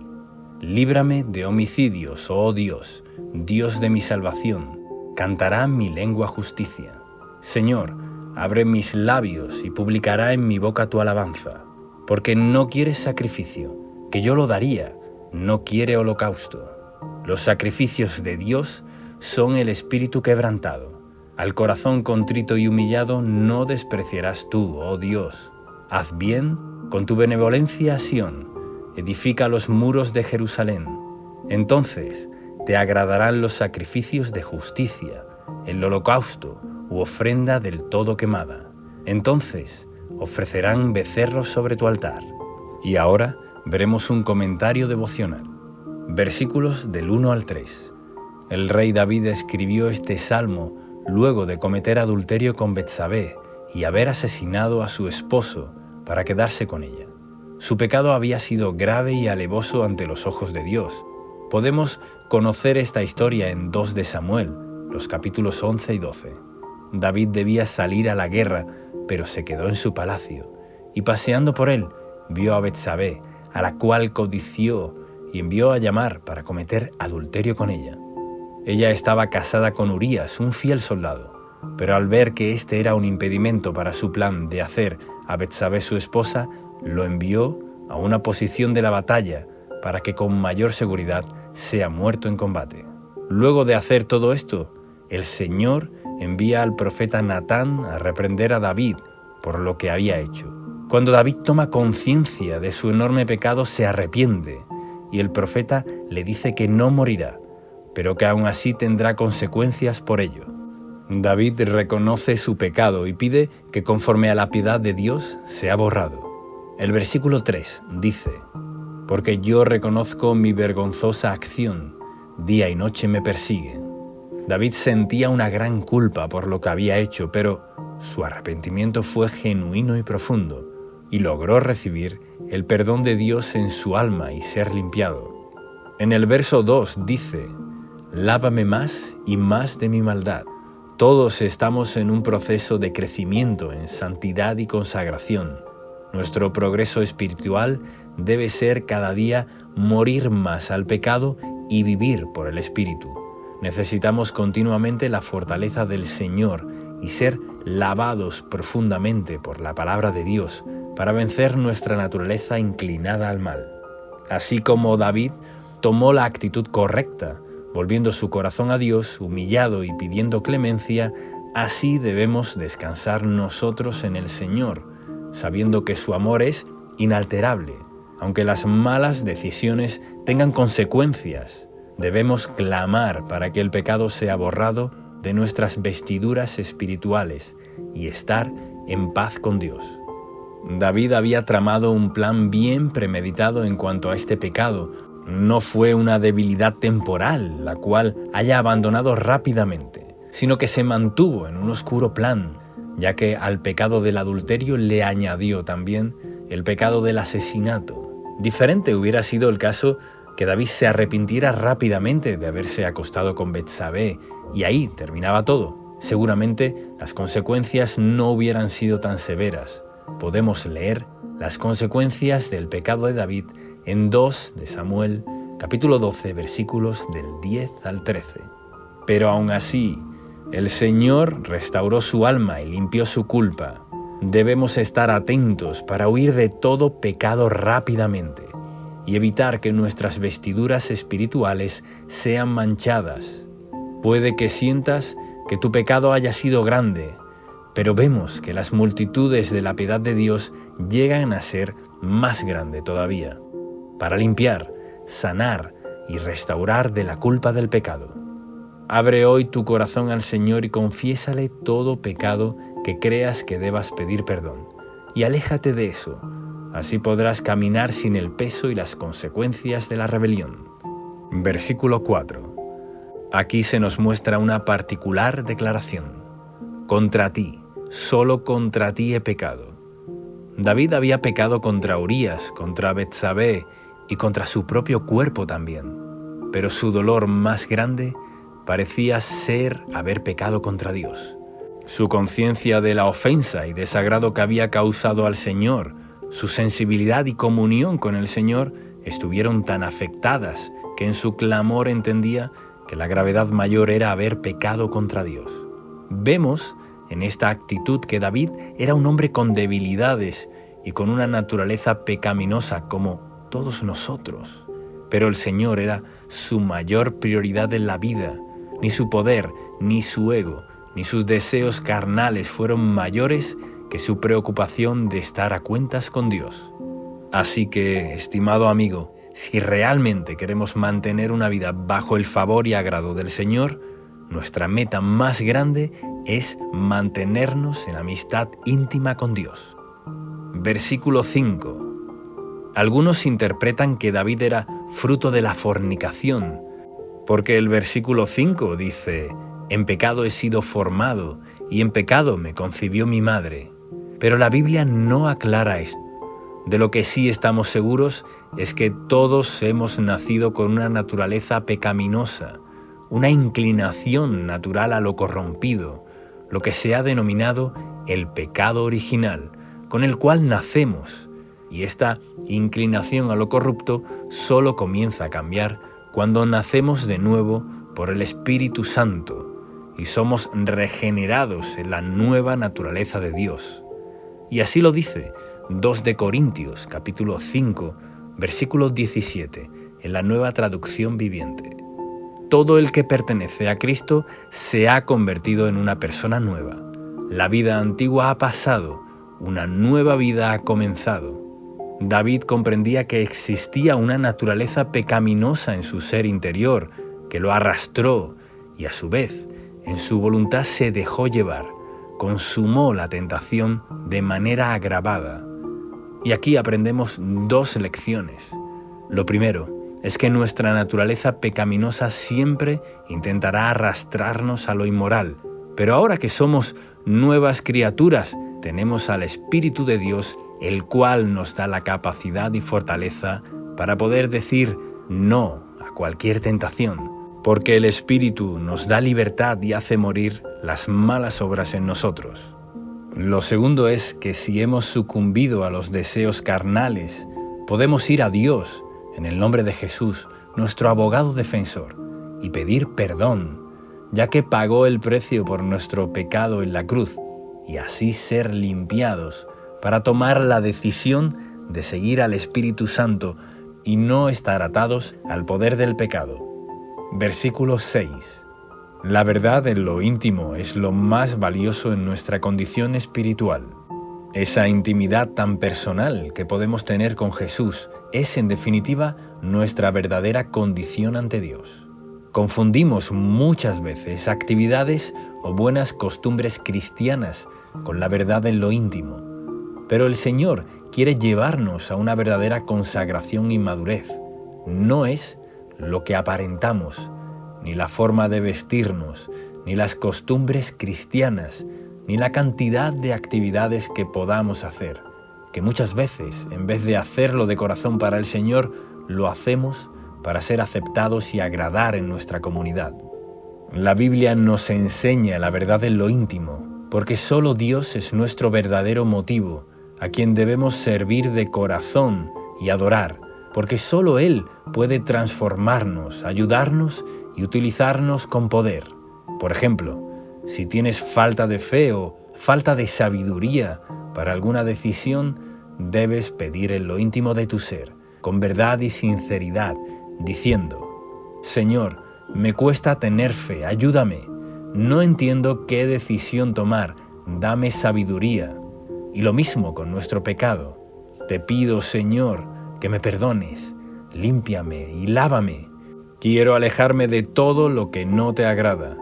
Líbrame de homicidios, oh Dios, Dios de mi salvación. Cantará mi lengua justicia. Señor, abre mis labios, y publicará en mi boca tu alabanza. Porque no quieres sacrificio, que yo lo daría, no quiere holocausto. Los sacrificios de Dios son el espíritu quebrantado. Al corazón contrito y humillado no despreciarás tú, oh Dios. Haz bien con tu benevolencia a Sión, edifica los muros de Jerusalén. Entonces te agradarán los sacrificios de justicia, el holocausto u ofrenda del todo quemada. Entonces ofrecerán becerros sobre tu altar. Y ahora veremos un comentario devocional. Versículos del 1 al 3. El rey David escribió este salmo luego de cometer adulterio con Betsabé y haber asesinado a su esposo para quedarse con ella. Su pecado había sido grave y alevoso ante los ojos de Dios. Podemos conocer esta historia en 2 de Samuel, los capítulos 11 y 12. David debía salir a la guerra, pero se quedó en su palacio, y paseando por él, vio a Betsabé, a la cual codició y envió a llamar para cometer adulterio con ella. Ella estaba casada con Urías, un fiel soldado, pero al ver que este era un impedimento para su plan de hacer a Betsabé su esposa, lo envió a una posición de la batalla para que con mayor seguridad sea muerto en combate. Luego de hacer todo esto, el Señor envía al profeta Natán a reprender a David por lo que había hecho. Cuando David toma conciencia de su enorme pecado, se arrepiente y el profeta le dice que no morirá, pero que aún así tendrá consecuencias por ello. David reconoce su pecado y pide que conforme a la piedad de Dios sea borrado. El versículo 3 dice: «Porque yo reconozco mi vergonzosa acción, día y noche me persiguen». David sentía una gran culpa por lo que había hecho, pero su arrepentimiento fue genuino y profundo, y logró recibir el perdón de Dios en su alma y ser limpiado. En el verso 2 dice: «Lávame más y más de mi maldad». Todos estamos en un proceso de crecimiento en santidad y consagración. Nuestro progreso espiritual debe ser cada día morir más al pecado y vivir por el Espíritu. Necesitamos continuamente la fortaleza del Señor y ser lavados profundamente por la palabra de Dios para vencer nuestra naturaleza inclinada al mal. Así como David tomó la actitud correcta, volviendo su corazón a Dios, humillado y pidiendo clemencia, así debemos descansar nosotros en el Señor, sabiendo que su amor es inalterable. Aunque las malas decisiones tengan consecuencias, debemos clamar para que el pecado sea borrado de nuestras vestiduras espirituales y estar en paz con Dios. David había tramado un plan bien premeditado en cuanto a este pecado. No fue una debilidad temporal, la cual haya abandonado rápidamente, sino que se mantuvo en un oscuro plan, ya que al pecado del adulterio le añadió también el pecado del asesinato. Diferente hubiera sido el caso que David se arrepintiera rápidamente de haberse acostado con Betsabé, y ahí terminaba todo. Seguramente las consecuencias no hubieran sido tan severas. Podemos leer las consecuencias del pecado de David en 2 de Samuel, capítulo 12, versículos del 10 al 13. Pero aún así, el Señor restauró su alma y limpió su culpa. Debemos estar atentos para huir de todo pecado rápidamente y evitar que nuestras vestiduras espirituales sean manchadas. Puede que sientas que tu pecado haya sido grande, pero vemos que las multitudes de la piedad de Dios llegan a ser más grande todavía, para limpiar, sanar y restaurar de la culpa del pecado. Abre hoy tu corazón al Señor y confiésale todo pecado que creas que debas pedir perdón, y aléjate de eso. Así podrás caminar sin el peso y las consecuencias de la rebelión. Versículo 4. Aquí se nos muestra una particular declaración. Contra ti, solo contra ti he pecado. David había pecado contra Urías, contra Betsabé y contra su propio cuerpo también, pero su dolor más grande parecía ser haber pecado contra Dios. Su conciencia de la ofensa y desagrado que había causado al Señor, su sensibilidad y comunión con el Señor estuvieron tan afectadas que en su clamor entendía que la gravedad mayor era haber pecado contra Dios. Vemos en esta actitud que David era un hombre con debilidades y con una naturaleza pecaminosa como todos nosotros, pero el Señor era su mayor prioridad en la vida. Ni su poder, ni su ego, ni sus deseos carnales fueron mayores que su preocupación de estar a cuentas con Dios. Así que, estimado amigo, si realmente queremos mantener una vida bajo el favor y agrado del Señor, nuestra meta más grande es mantenernos en amistad íntima con Dios. Versículo 5. Algunos interpretan que David era fruto de la fornicación, porque el versículo 5 dice: «En pecado he sido formado, y en pecado me concibió mi madre». Pero la Biblia no aclara esto. De lo que sí estamos seguros es que todos hemos nacido con una naturaleza pecaminosa, una inclinación natural a lo corrompido, lo que se ha denominado el pecado original, con el cual nacemos, y esta inclinación a lo corrupto solo comienza a cambiar cuando nacemos de nuevo por el Espíritu Santo y somos regenerados en la nueva naturaleza de Dios. Y así lo dice 2 de Corintios, capítulo 5, versículo 17, en la Nueva Traducción Viviente. Todo el que pertenece a Cristo se ha convertido en una persona nueva. La vida antigua ha pasado, una nueva vida ha comenzado. David comprendía que existía una naturaleza pecaminosa en su ser interior, que lo arrastró y a su vez, en su voluntad se dejó llevar, consumó la tentación de manera agravada. Y aquí aprendemos 2 lecciones. Lo primero es que nuestra naturaleza pecaminosa siempre intentará arrastrarnos a lo inmoral, pero ahora que somos nuevas criaturas, tenemos al Espíritu de Dios, el cual nos da la capacidad y fortaleza para poder decir no a cualquier tentación, porque el Espíritu nos da libertad y hace morir las malas obras en nosotros. Lo segundo es que si hemos sucumbido a los deseos carnales, podemos ir a Dios, en el nombre de Jesús, nuestro abogado defensor, y pedir perdón, ya que pagó el precio por nuestro pecado en la cruz, y así ser limpiados para tomar la decisión de seguir al Espíritu Santo y no estar atados al poder del pecado. Versículo 6. La verdad en lo íntimo es lo más valioso en nuestra condición espiritual. Esa intimidad tan personal que podemos tener con Jesús es, en definitiva, nuestra verdadera condición ante Dios. Confundimos muchas veces actividades o buenas costumbres cristianas con la verdad en lo íntimo, pero el Señor quiere llevarnos a una verdadera consagración y madurez. No es lo que aparentamos, ni la forma de vestirnos, ni las costumbres cristianas, ni la cantidad de actividades que podamos hacer, que muchas veces, en vez de hacerlo de corazón para el Señor, lo hacemos para ser aceptados y agradar en nuestra comunidad. La Biblia nos enseña la verdad en lo íntimo, porque solo Dios es nuestro verdadero motivo, a quien debemos servir de corazón y adorar, porque solo Él puede transformarnos, ayudarnos y utilizarnos con poder. Por ejemplo, si tienes falta de fe o falta de sabiduría para alguna decisión, debes pedir en lo íntimo de tu ser, con verdad y sinceridad, diciendo: Señor, me cuesta tener fe, ayúdame. No entiendo qué decisión tomar, dame sabiduría. Y lo mismo con nuestro pecado. Te pido, Señor, que me perdones, límpiame y lávame. Quiero alejarme de todo lo que no te agrada.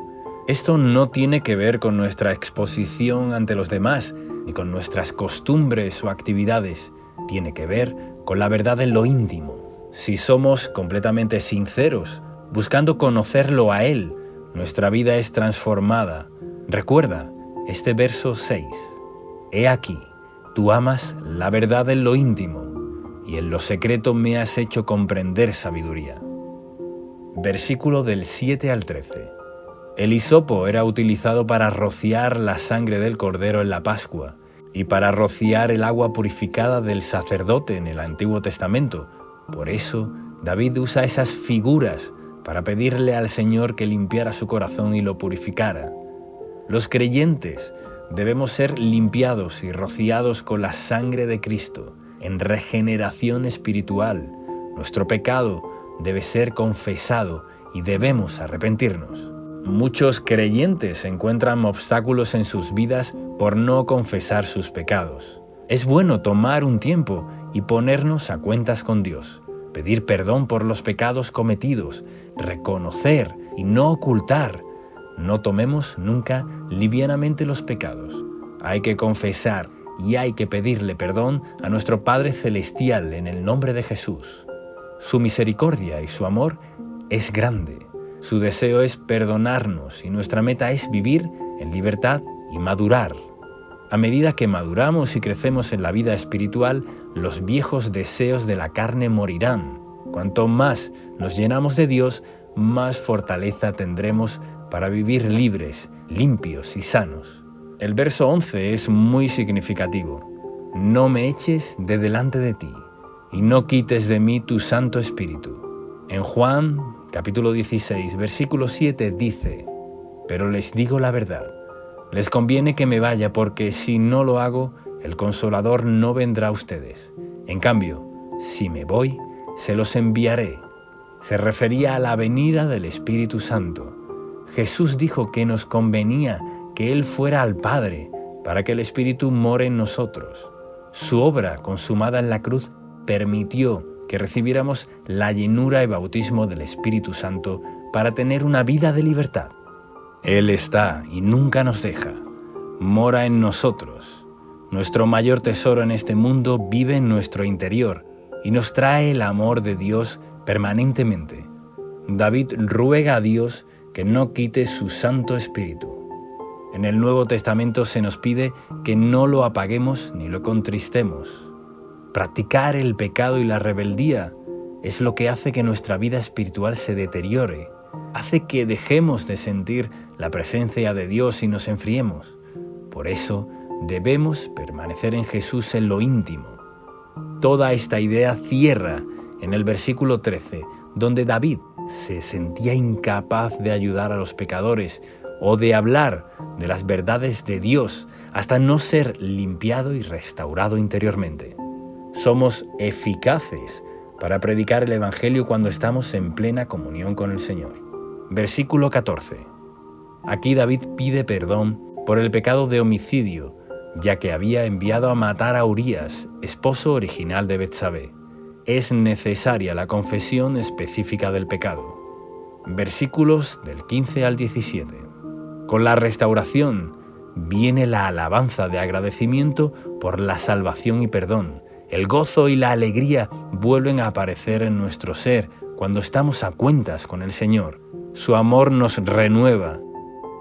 Esto no tiene que ver con nuestra exposición ante los demás, ni con nuestras costumbres o actividades. Tiene que ver con la verdad en lo íntimo. Si somos completamente sinceros, buscando conocerlo a Él, nuestra vida es transformada. Recuerda este verso 6. He aquí, tú amas la verdad en lo íntimo, y en lo secreto me has hecho comprender sabiduría. Versículo del 7 al 13. El hisopo era utilizado para rociar la sangre del cordero en la Pascua y para rociar el agua purificada del sacerdote en el Antiguo Testamento. Por eso, David usa esas figuras para pedirle al Señor que limpiara su corazón y lo purificara. Los creyentes debemos ser limpiados y rociados con la sangre de Cristo en regeneración espiritual. Nuestro pecado debe ser confesado y debemos arrepentirnos. Muchos creyentes encuentran obstáculos en sus vidas por no confesar sus pecados. Es bueno tomar un tiempo y ponernos a cuentas con Dios, pedir perdón por los pecados cometidos, reconocer y no ocultar. No tomemos nunca livianamente los pecados. Hay que confesar y hay que pedirle perdón a nuestro Padre Celestial en el nombre de Jesús. Su misericordia y su amor es grande. Su deseo es perdonarnos y nuestra meta es vivir en libertad y madurar. A medida que maduramos y crecemos en la vida espiritual, los viejos deseos de la carne morirán. Cuanto más nos llenamos de Dios, más fortaleza tendremos para vivir libres, limpios y sanos. El verso 11 es muy significativo. No me eches de delante de ti, y no quites de mí tu Santo Espíritu. En Juan, capítulo 16, versículo 7 dice: pero les digo la verdad, les conviene que me vaya, porque si no lo hago, el Consolador no vendrá a ustedes. En cambio, si me voy, se los enviaré. Se refería a la venida del Espíritu Santo. Jesús dijo que nos convenía que Él fuera al Padre para que el Espíritu more en nosotros. Su obra consumada en la cruz permitió que recibiéramos la llenura y bautismo del Espíritu Santo para tener una vida de libertad. Él está y nunca nos deja. Mora en nosotros. Nuestro mayor tesoro en este mundo vive en nuestro interior y nos trae el amor de Dios permanentemente. David ruega a Dios que no quite su Santo Espíritu. En el Nuevo Testamento se nos pide que no lo apaguemos ni lo contristemos. Practicar el pecado y la rebeldía es lo que hace que nuestra vida espiritual se deteriore. Hace que dejemos de sentir la presencia de Dios y nos enfriemos. Por eso debemos permanecer en Jesús en lo íntimo. Toda esta idea cierra en el versículo 13, donde David se sentía incapaz de ayudar a los pecadores o de hablar de las verdades de Dios hasta no ser limpiado y restaurado interiormente. Somos eficaces para predicar el Evangelio cuando estamos en plena comunión con el Señor. Versículo 14. Aquí David pide perdón por el pecado de homicidio, ya que había enviado a matar a Urías, esposo original de Betsabé. Es necesaria la confesión específica del pecado. Versículos del 15 al 17. Con la restauración viene la alabanza de agradecimiento por la salvación y perdón. El gozo y la alegría vuelven a aparecer en nuestro ser cuando estamos a cuentas con el Señor. Su amor nos renueva,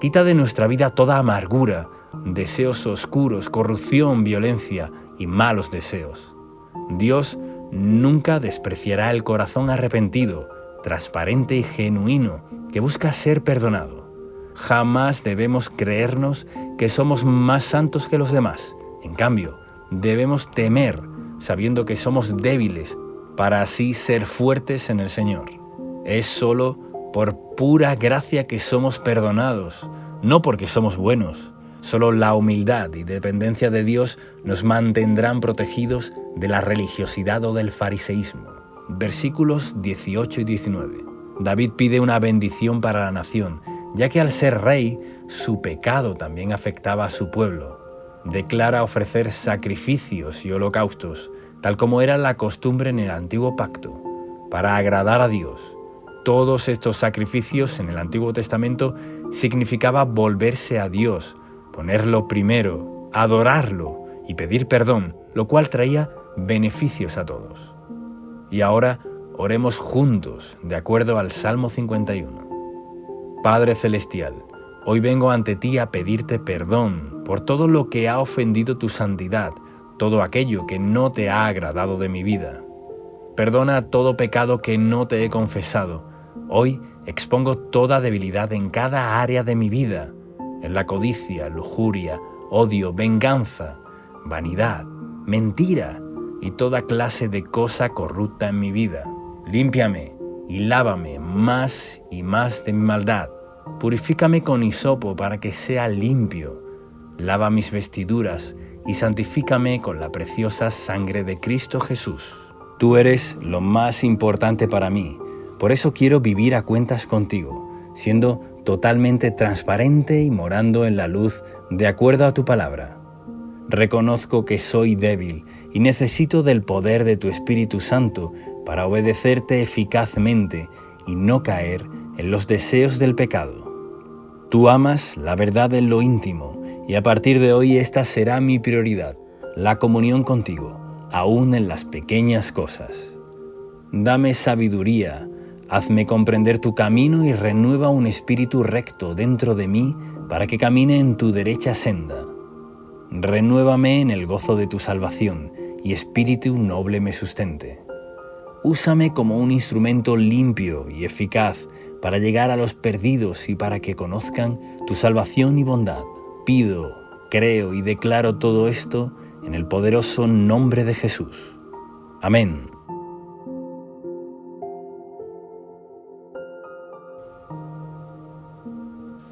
quita de nuestra vida toda amargura, deseos oscuros, corrupción, violencia y malos deseos. Dios nunca despreciará el corazón arrepentido, transparente y genuino que busca ser perdonado. Jamás debemos creernos que somos más santos que los demás. En cambio, debemos temer, sabiendo que somos débiles, para así ser fuertes en el Señor. Es solo por pura gracia que somos perdonados, no porque somos buenos. Solo la humildad y dependencia de Dios nos mantendrán protegidos de la religiosidad o del fariseísmo. Versículos 18 y 19. David pide una bendición para la nación, ya que al ser rey, su pecado también afectaba a su pueblo. Declara ofrecer sacrificios y holocaustos, tal como era la costumbre en el Antiguo Pacto, para agradar a Dios. Todos estos sacrificios en el Antiguo Testamento significaba volverse a Dios, ponerlo primero, adorarlo y pedir perdón, lo cual traía beneficios a todos. Y ahora oremos juntos, de acuerdo al Salmo 51. Padre Celestial, hoy vengo ante ti a pedirte perdón por todo lo que ha ofendido tu santidad, todo aquello que no te ha agradado de mi vida. Perdona todo pecado que no te he confesado. Hoy expongo toda debilidad en cada área de mi vida, en la codicia, lujuria, odio, venganza, vanidad, mentira y toda clase de cosa corrupta en mi vida. Límpiame y lávame más y más de mi maldad. Purifícame con hisopo para que sea limpio. Lava mis vestiduras y santifícame con la preciosa sangre de Cristo Jesús. Tú eres lo más importante para mí, por eso quiero vivir a cuentas contigo, siendo totalmente transparente y morando en la luz de acuerdo a tu palabra. Reconozco que soy débil y necesito del poder de tu Espíritu Santo para obedecerte eficazmente y no caer en los deseos del pecado. Tú amas la verdad en lo íntimo y a partir de hoy esta será mi prioridad, la comunión contigo, aún en las pequeñas cosas. Dame sabiduría, hazme comprender tu camino y renueva un espíritu recto dentro de mí para que camine en tu derecha senda. Renuévame en el gozo de tu salvación y espíritu noble me sustente. Úsame como un instrumento limpio y eficaz para llegar a los perdidos y para que conozcan tu salvación y bondad. Pido, creo y declaro todo esto en el poderoso nombre de Jesús. Amén.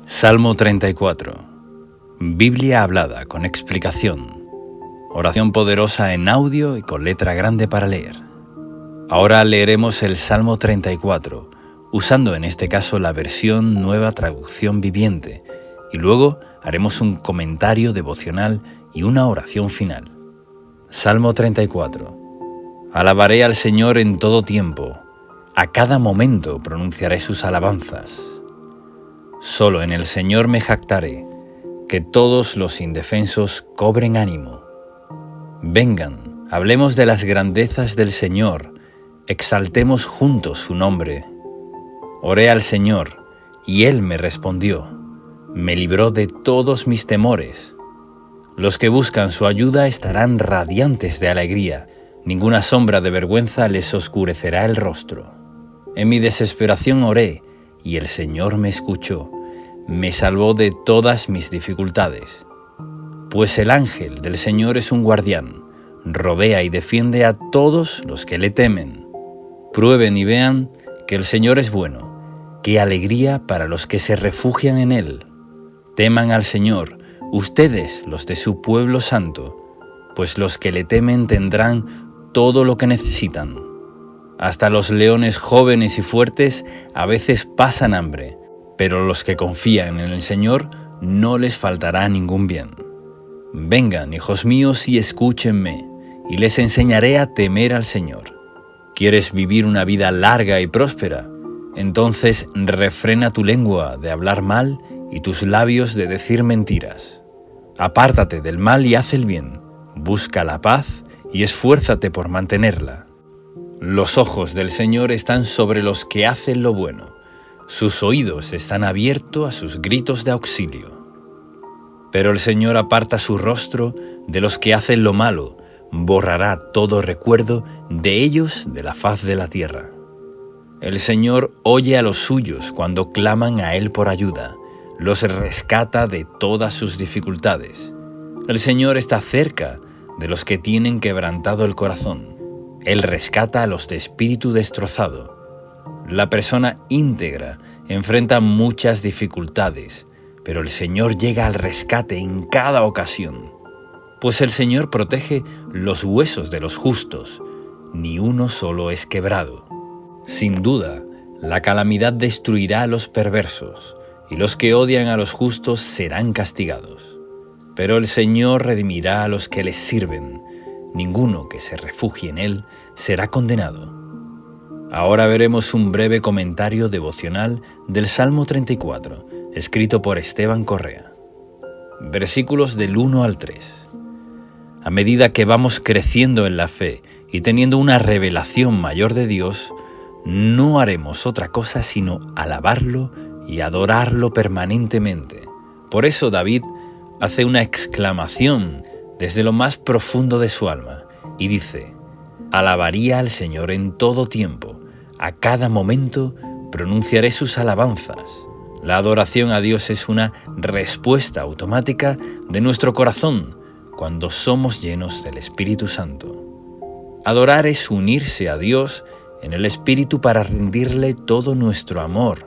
Salmo 34. Biblia hablada con explicación. Oración poderosa en audio y con letra grande para leer. Ahora leeremos el Salmo 34, usando en este caso la versión Nueva Traducción Viviente, y luego haremos un comentario devocional y una oración final. Salmo 34. Alabaré al Señor en todo tiempo, a cada momento pronunciaré sus alabanzas. Solo en el Señor me jactaré, que todos los indefensos cobren ánimo. Vengan, hablemos de las grandezas del Señor, exaltemos juntos su nombre. Oré al Señor, y Él me respondió, me libró de todos mis temores. Los que buscan su ayuda estarán radiantes de alegría, ninguna sombra de vergüenza les oscurecerá el rostro. En mi desesperación oré, y el Señor me escuchó, me salvó de todas mis dificultades. Pues el ángel del Señor es un guardián, rodea y defiende a todos los que le temen. Prueben y vean que el Señor es bueno, qué alegría para los que se refugian en Él. Teman al Señor, ustedes los de su pueblo santo, pues los que le temen tendrán todo lo que necesitan. Hasta los leones jóvenes y fuertes a veces pasan hambre, pero los que confían en el Señor no les faltará ningún bien. Vengan, hijos míos, y escúchenme, y les enseñaré a temer al Señor. ¿Quieres vivir una vida larga y próspera? Entonces refrena tu lengua de hablar mal y tus labios de decir mentiras. Apártate del mal y haz el bien. Busca la paz y esfuérzate por mantenerla. Los ojos del Señor están sobre los que hacen lo bueno. Sus oídos están abiertos a sus gritos de auxilio. Pero el Señor aparta su rostro de los que hacen lo malo, borrará todo recuerdo de ellos de la faz de la tierra. El Señor oye a los suyos cuando claman a Él por ayuda, los rescata de todas sus dificultades. El Señor está cerca de los que tienen quebrantado el corazón. Él rescata a los de espíritu destrozado. La persona íntegra enfrenta muchas dificultades, pero el Señor llega al rescate en cada ocasión. Pues el Señor protege los huesos de los justos, ni uno solo es quebrado. Sin duda, la calamidad destruirá a los perversos, y los que odian a los justos serán castigados. Pero el Señor redimirá a los que les sirven, ninguno que se refugie en Él será condenado. Ahora veremos un breve comentario devocional del Salmo 34, escrito por Esteban Correa. Versículos del 1 al 3. A medida que vamos creciendo en la fe y teniendo una revelación mayor de Dios, no haremos otra cosa sino alabarlo y adorarlo permanentemente. Por eso David hace una exclamación desde lo más profundo de su alma y dice: alabaría al Señor en todo tiempo, a cada momento pronunciaré sus alabanzas. La adoración a Dios es una respuesta automática de nuestro corazón cuando somos llenos del Espíritu Santo. Adorar es unirse a Dios en el Espíritu para rendirle todo nuestro amor,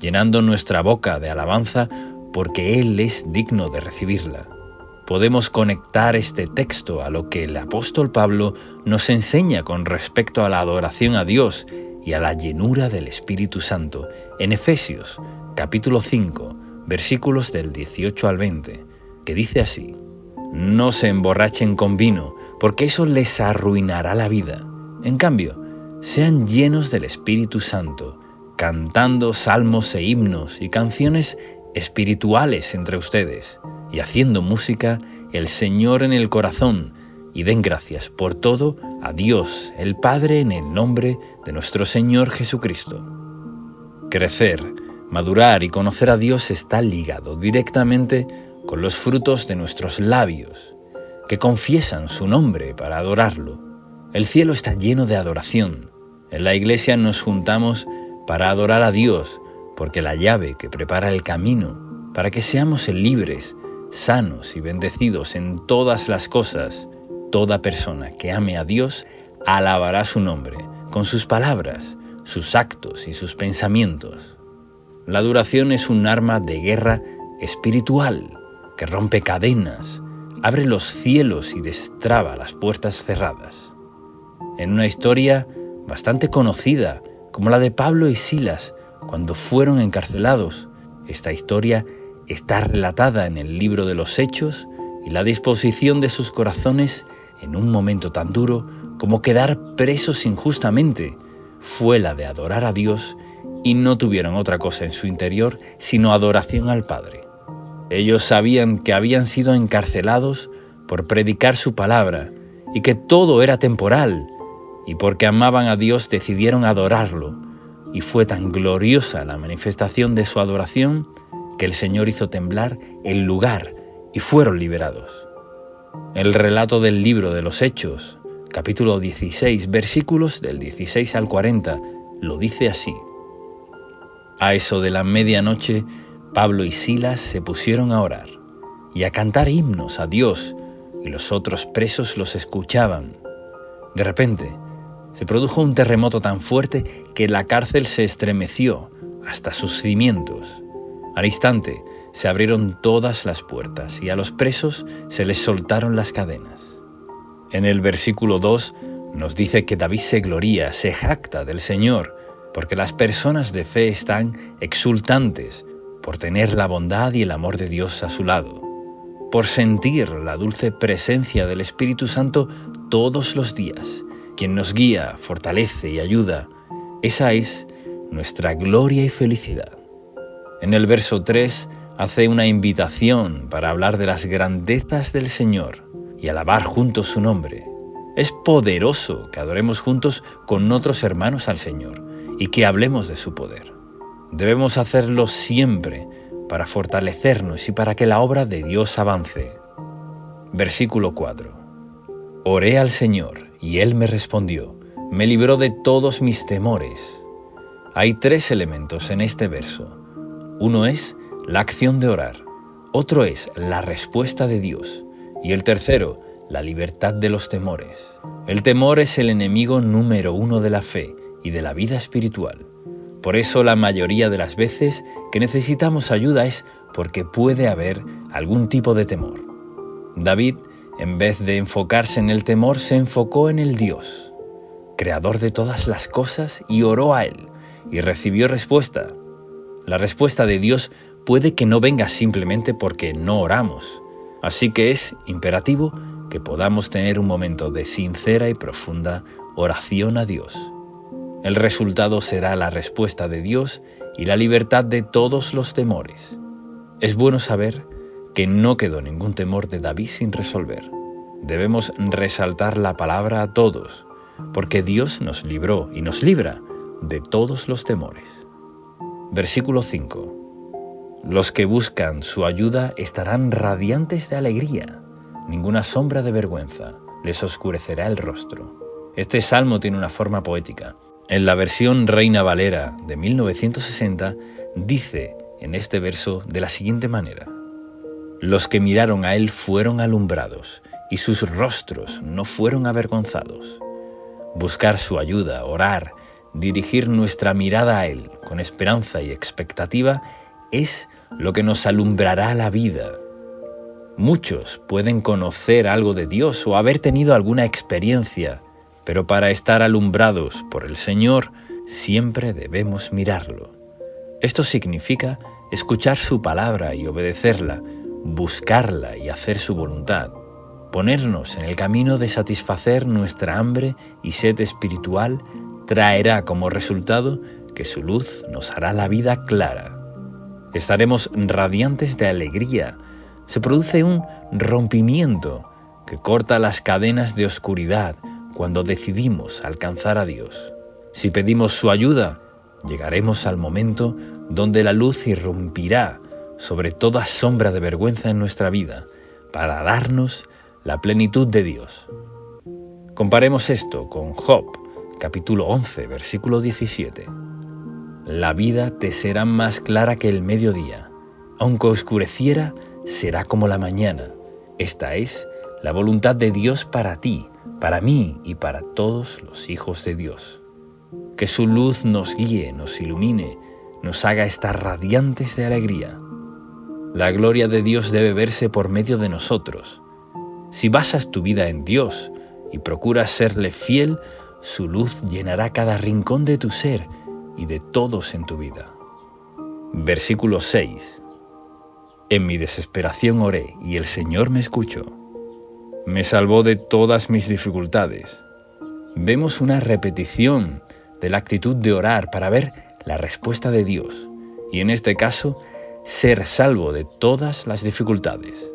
llenando nuestra boca de alabanza porque Él es digno de recibirla. Podemos conectar este texto a lo que el apóstol Pablo nos enseña con respecto a la adoración a Dios y a la llenura del Espíritu Santo en Efesios, capítulo 5, versículos del 18 al 20, que dice así: no se emborrachen con vino, porque eso les arruinará la vida. En cambio, sean llenos del Espíritu Santo, cantando salmos e himnos y canciones espirituales entre ustedes, y haciendo música el Señor en el corazón, y den gracias por todo a Dios el Padre en el nombre de nuestro Señor Jesucristo. Crecer, madurar y conocer a Dios está ligado directamente con los frutos de nuestros labios, que confiesan su nombre para adorarlo. El cielo está lleno de adoración. En la iglesia nos juntamos para adorar a Dios, porque la llave que prepara el camino para que seamos libres, sanos y bendecidos en todas las cosas, toda persona que ame a Dios alabará su nombre con sus palabras, sus actos y sus pensamientos. La adoración es un arma de guerra espiritual que rompe cadenas, abre los cielos y destraba las puertas cerradas. En una historia bastante conocida, como la de Pablo y Silas, cuando fueron encarcelados, esta historia está relatada en el libro de los Hechos, y la disposición de sus corazones en un momento tan duro como quedar presos injustamente fue la de adorar a Dios, y no tuvieron otra cosa en su interior sino adoración al Padre. Ellos sabían que habían sido encarcelados por predicar su palabra y que todo era temporal, y porque amaban a Dios decidieron adorarlo, y fue tan gloriosa la manifestación de su adoración que el Señor hizo temblar el lugar y fueron liberados. El relato del libro de los Hechos, capítulo 16, versículos del 16 al 40, lo dice así. A eso de la medianoche, Pablo y Silas se pusieron a orar y a cantar himnos a Dios, y los otros presos los escuchaban. De repente, se produjo un terremoto tan fuerte que la cárcel se estremeció hasta sus cimientos. Al instante, se abrieron todas las puertas y a los presos se les soltaron las cadenas. En el versículo 2 nos dice que David se gloría, se jacta del Señor, porque las personas de fe están exultantes por tener la bondad y el amor de Dios a su lado, por sentir la dulce presencia del Espíritu Santo todos los días, quien nos guía, fortalece y ayuda. Esa es nuestra gloria y felicidad. En el verso 3 hace una invitación para hablar de las grandezas del Señor y alabar juntos su nombre. Es poderoso que adoremos juntos con otros hermanos al Señor y que hablemos de su poder. Debemos hacerlo siempre para fortalecernos y para que la obra de Dios avance. Versículo 4. Oré al Señor y Él me respondió, me libró de todos mis temores. Hay 3 elementos en este verso. Uno es la acción de orar, otro es la respuesta de Dios y el tercero, la libertad de los temores. El temor es el enemigo número 1 de la fe y de la vida espiritual. Por eso la mayoría de las veces que necesitamos ayuda es porque puede haber algún tipo de temor. David, en vez de enfocarse en el temor, se enfocó en el Dios, creador de todas las cosas, y oró a Él y recibió respuesta. La respuesta de Dios puede que no venga simplemente porque no oramos, así que es imperativo que podamos tener un momento de sincera y profunda oración a Dios. El resultado será la respuesta de Dios y la libertad de todos los temores. Es bueno saber que no quedó ningún temor de David sin resolver. Debemos resaltar la palabra a todos, porque Dios nos libró y nos libra de todos los temores. Versículo 5. Los que buscan su ayuda estarán radiantes de alegría. Ninguna sombra de vergüenza les oscurecerá el rostro. Este salmo tiene una forma poética. En la versión Reina Valera de 1960 dice en este verso de la siguiente manera: los que miraron a Él fueron alumbrados y sus rostros no fueron avergonzados. Buscar su ayuda, orar, dirigir nuestra mirada a Él con esperanza y expectativa es lo que nos alumbrará la vida. Muchos pueden conocer algo de Dios o haber tenido alguna experiencia, pero para estar alumbrados por el Señor siempre debemos mirarlo. Esto significa escuchar su palabra y obedecerla, buscarla y hacer su voluntad, ponernos en el camino de satisfacer nuestra hambre y sed espiritual traerá como resultado que su luz nos hará la vida clara. Estaremos radiantes de alegría. Se produce un rompimiento que corta las cadenas de oscuridad cuando decidimos alcanzar a Dios. Si pedimos su ayuda, llegaremos al momento donde la luz irrumpirá sobre toda sombra de vergüenza en nuestra vida para darnos la plenitud de Dios. Comparemos esto con Job, capítulo 11, versículo 17. La vida te será más clara que el mediodía, aunque oscureciera, será como la mañana. Esta es la voluntad de Dios para ti, para mí y para todos los hijos de Dios. Que su luz nos guíe, nos ilumine, nos haga estar radiantes de alegría. La gloria de Dios debe verse por medio de nosotros. Si basas tu vida en Dios y procuras serle fiel, su luz llenará cada rincón de tu ser y de todos en tu vida. Versículo 6. En mi desesperación oré y el Señor me escuchó. Me salvó de todas mis dificultades. Vemos una repetición de la actitud de orar para ver la respuesta de Dios y en este caso, ser salvo de todas las dificultades.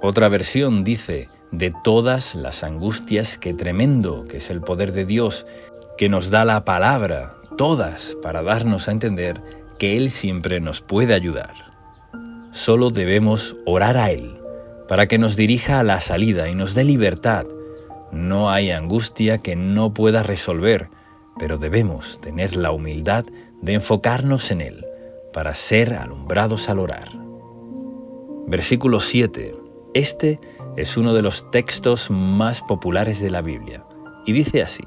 Otra versión dice, de todas las angustias, qué tremendo que es el poder de Dios, que nos da la palabra, todas, para darnos a entender que Él siempre nos puede ayudar. Solo debemos orar a Él, para que nos dirija a la salida y nos dé libertad. No hay angustia que no pueda resolver, pero debemos tener la humildad de enfocarnos en Él, para ser alumbrados al orar. Versículo 7. Este es uno de los textos más populares de la Biblia, y dice así: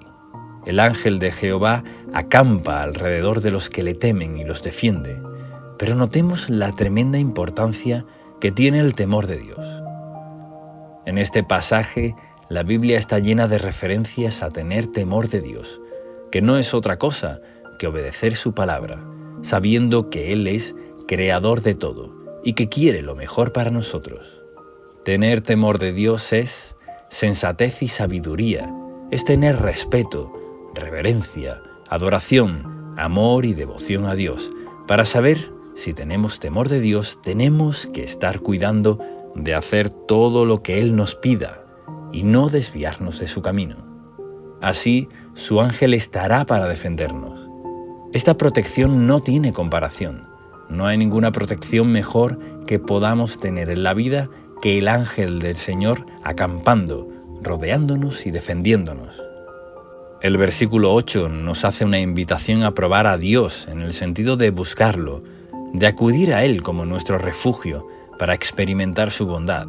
el ángel de Jehová acampa alrededor de los que le temen y los defiende. Pero notemos la tremenda importancia que tiene el temor de Dios. En este pasaje, la Biblia está llena de referencias a tener temor de Dios, que no es otra cosa que obedecer su palabra, sabiendo que Él es creador de todo y que quiere lo mejor para nosotros. Tener temor de Dios es sensatez y sabiduría, es tener respeto, reverencia, adoración, amor y devoción a Dios. Para saber si tenemos temor de Dios, tenemos que estar cuidando de hacer todo lo que Él nos pida y no desviarnos de su camino. Así, su ángel estará para defendernos. Esta protección no tiene comparación. No hay ninguna protección mejor que podamos tener en la vida que el ángel del Señor acampando, rodeándonos y defendiéndonos. El versículo 8 nos hace una invitación a probar a Dios en el sentido de buscarlo, de acudir a Él como nuestro refugio para experimentar su bondad.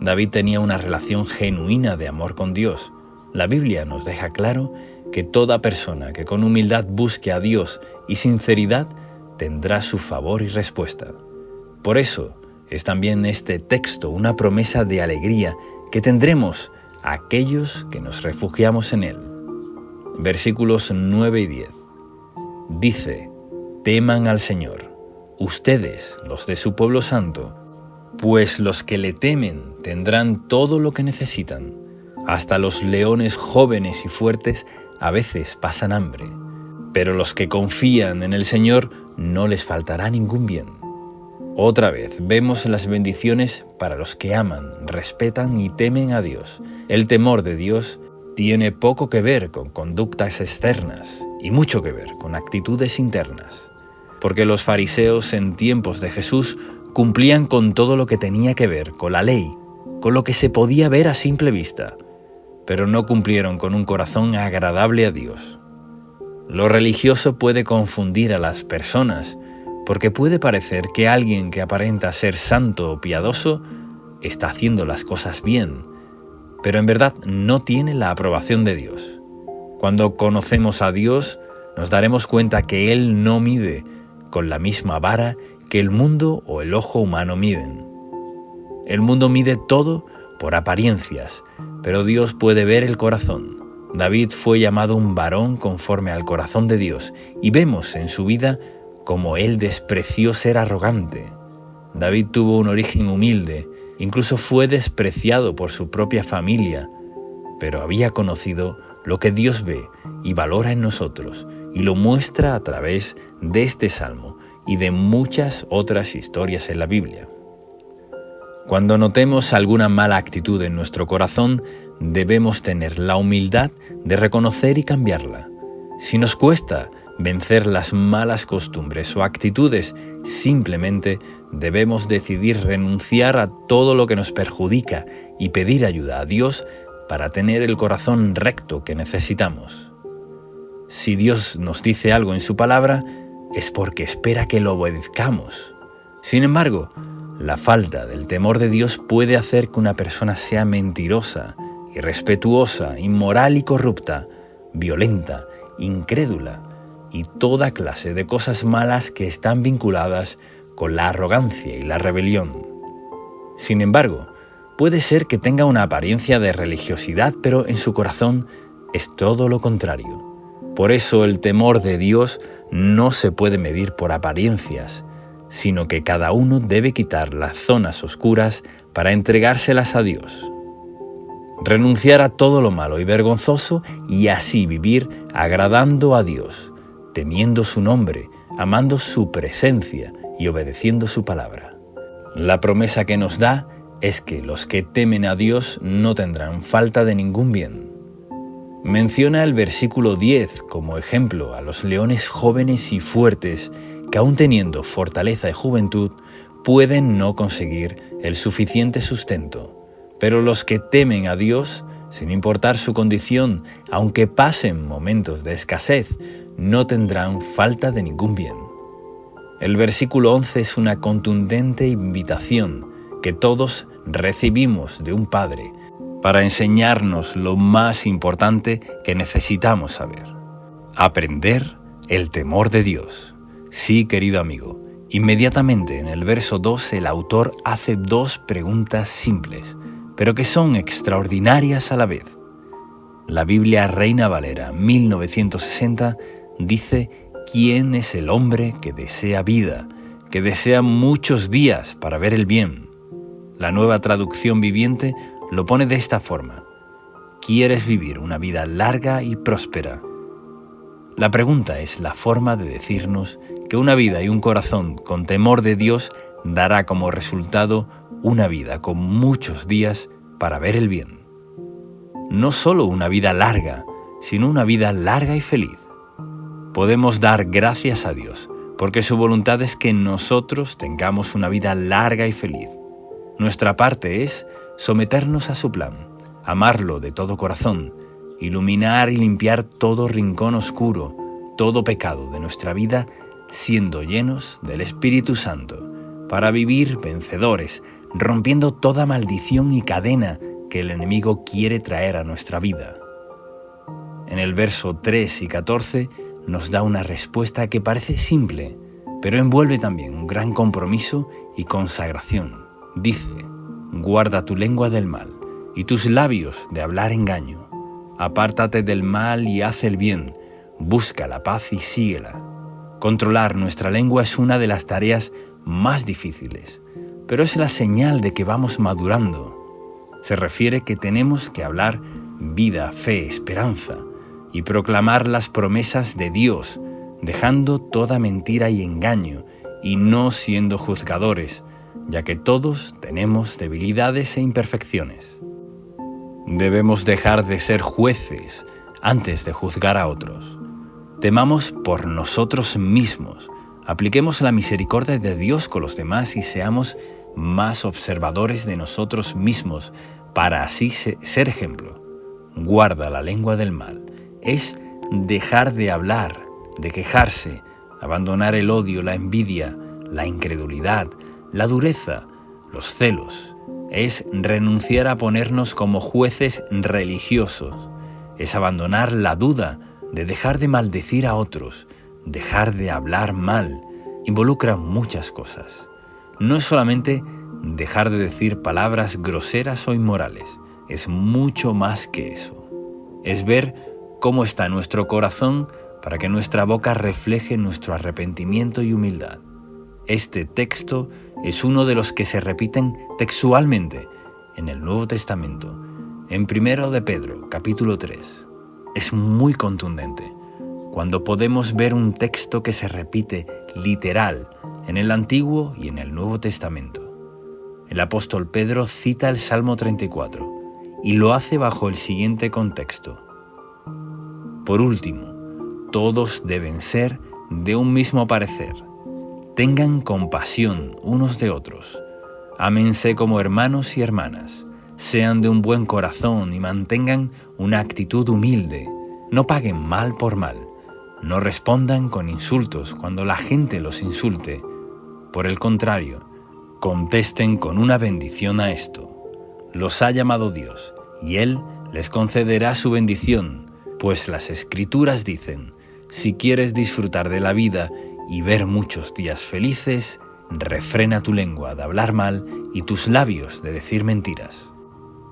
David tenía una relación genuina de amor con Dios. La Biblia nos deja claro que toda persona que con humildad busque a Dios y sinceridad tendrá su favor y respuesta. Por eso es también este texto una promesa de alegría que tendremos a aquellos que nos refugiamos en Él. Versículos 9 y 10. Dice: teman al Señor, ustedes, los de su pueblo santo, pues los que le temen tendrán todo lo que necesitan. Hasta los leones jóvenes y fuertes a veces pasan hambre, pero los que confían en el Señor no les faltará ningún bien. Otra vez vemos las bendiciones para los que aman, respetan y temen a Dios. El temor de Dios tiene poco que ver con conductas externas y mucho que ver con actitudes internas, porque los fariseos en tiempos de Jesús cumplían con todo lo que tenía que ver con la ley, con lo que se podía ver a simple vista, pero no cumplieron con un corazón agradable a Dios. Lo religioso puede confundir a las personas, porque puede parecer que alguien que aparenta ser santo o piadoso está haciendo las cosas bien, pero en verdad no tiene la aprobación de Dios. Cuando conocemos a Dios, nos daremos cuenta que Él no mide con la misma vara que el mundo o el ojo humano miden. El mundo mide todo por apariencias, pero Dios puede ver el corazón. David fue llamado un varón conforme al corazón de Dios, y vemos en su vida cómo él despreció ser arrogante. David tuvo un origen humilde, incluso fue despreciado por su propia familia, pero había conocido lo que Dios ve y valora en nosotros, y lo muestra a través de este salmo y de muchas otras historias en la Biblia. Cuando notemos alguna mala actitud en nuestro corazón, debemos tener la humildad de reconocer y cambiarla. Si nos cuesta vencer las malas costumbres o actitudes, simplemente debemos decidir renunciar a todo lo que nos perjudica y pedir ayuda a Dios para tener el corazón recto que necesitamos. Si Dios nos dice algo en su palabra, es porque espera que lo obedezcamos. Sin embargo, la falta del temor de Dios puede hacer que una persona sea mentirosa, irrespetuosa, inmoral y corrupta, violenta, incrédula y toda clase de cosas malas que están vinculadas con la arrogancia y la rebelión. Sin embargo, puede ser que tenga una apariencia de religiosidad, pero en su corazón es todo lo contrario. Por eso el temor de Dios no se puede medir por apariencias, sino que cada uno debe quitar las zonas oscuras para entregárselas a Dios. Renunciar a todo lo malo y vergonzoso y así vivir agradando a Dios, temiendo su nombre, amando su presencia y obedeciendo su palabra. La promesa que nos da es que los que temen a Dios no tendrán falta de ningún bien. Menciona el versículo 10 como ejemplo a los leones jóvenes y fuertes que aun teniendo fortaleza y juventud, pueden no conseguir el suficiente sustento. Pero los que temen a Dios, sin importar su condición, aunque pasen momentos de escasez, no tendrán falta de ningún bien. El versículo 11 es una contundente invitación que todos recibimos de un Padre para enseñarnos lo más importante que necesitamos saber: aprender el temor de Dios. Sí, querido amigo, inmediatamente en el verso 2 el autor hace dos preguntas simples, pero que son extraordinarias a la vez. La Biblia Reina Valera 1960 dice: ¿quién es el hombre que desea vida, que desea muchos días para ver el bien? La Nueva Traducción Viviente lo pone de esta forma: ¿quieres vivir una vida larga y próspera? La pregunta es la forma de decirnos que una vida y un corazón con temor de Dios dará como resultado una vida con muchos días para ver el bien. No solo una vida larga, sino una vida larga y feliz. Podemos dar gracias a Dios, porque su voluntad es que nosotros tengamos una vida larga y feliz. Nuestra parte es someternos a su plan, amarlo de todo corazón, iluminar y limpiar todo rincón oscuro, todo pecado de nuestra vida, siendo llenos del Espíritu Santo, para vivir vencedores, rompiendo toda maldición y cadena que el enemigo quiere traer a nuestra vida. En el verso 3 y 14 nos da una respuesta que parece simple, pero envuelve también un gran compromiso y consagración. Dice: guarda tu lengua del mal y tus labios de hablar engaño. Apártate del mal y haz el bien, busca la paz y síguela. Controlar nuestra lengua es una de las tareas más difíciles, pero es la señal de que vamos madurando. Se refiere que tenemos que hablar vida, fe, esperanza y proclamar las promesas de Dios, dejando toda mentira y engaño y no siendo juzgadores, ya que todos tenemos debilidades e imperfecciones. Debemos dejar de ser jueces antes de juzgar a otros. Temamos por nosotros mismos, apliquemos la misericordia de Dios con los demás y seamos más observadores de nosotros mismos para así ser ejemplo. Guarda la lengua del mal. Es dejar de hablar, de quejarse, abandonar el odio, la envidia, la incredulidad, la dureza, los celos. Es renunciar a ponernos como jueces religiosos. Es abandonar la duda, de dejar de maldecir a otros, dejar de hablar mal. Involucra muchas cosas. No es solamente dejar de decir palabras groseras o inmorales, es mucho más que eso. Es ver cómo está nuestro corazón para que nuestra boca refleje nuestro arrepentimiento y humildad. Este texto es uno de los que se repiten textualmente en el Nuevo Testamento, en 1 de Pedro, capítulo 3. Es muy contundente cuando podemos ver un texto que se repite literal en el Antiguo y en el Nuevo Testamento. el apóstol Pedro cita el Salmo 34 y lo hace bajo el siguiente contexto. Por último, todos deben ser de un mismo parecer. Tengan compasión unos de otros. Ámense como hermanos y hermanas. Sean de un buen corazón y mantengan una actitud humilde. No paguen mal por mal. No respondan con insultos cuando la gente los insulte. Por el contrario, contesten con una bendición a esto. Los ha llamado Dios, y Él les concederá su bendición, pues las Escrituras dicen: si quieres disfrutar de la vida y ver muchos días felices, refrena tu lengua de hablar mal y tus labios de decir mentiras.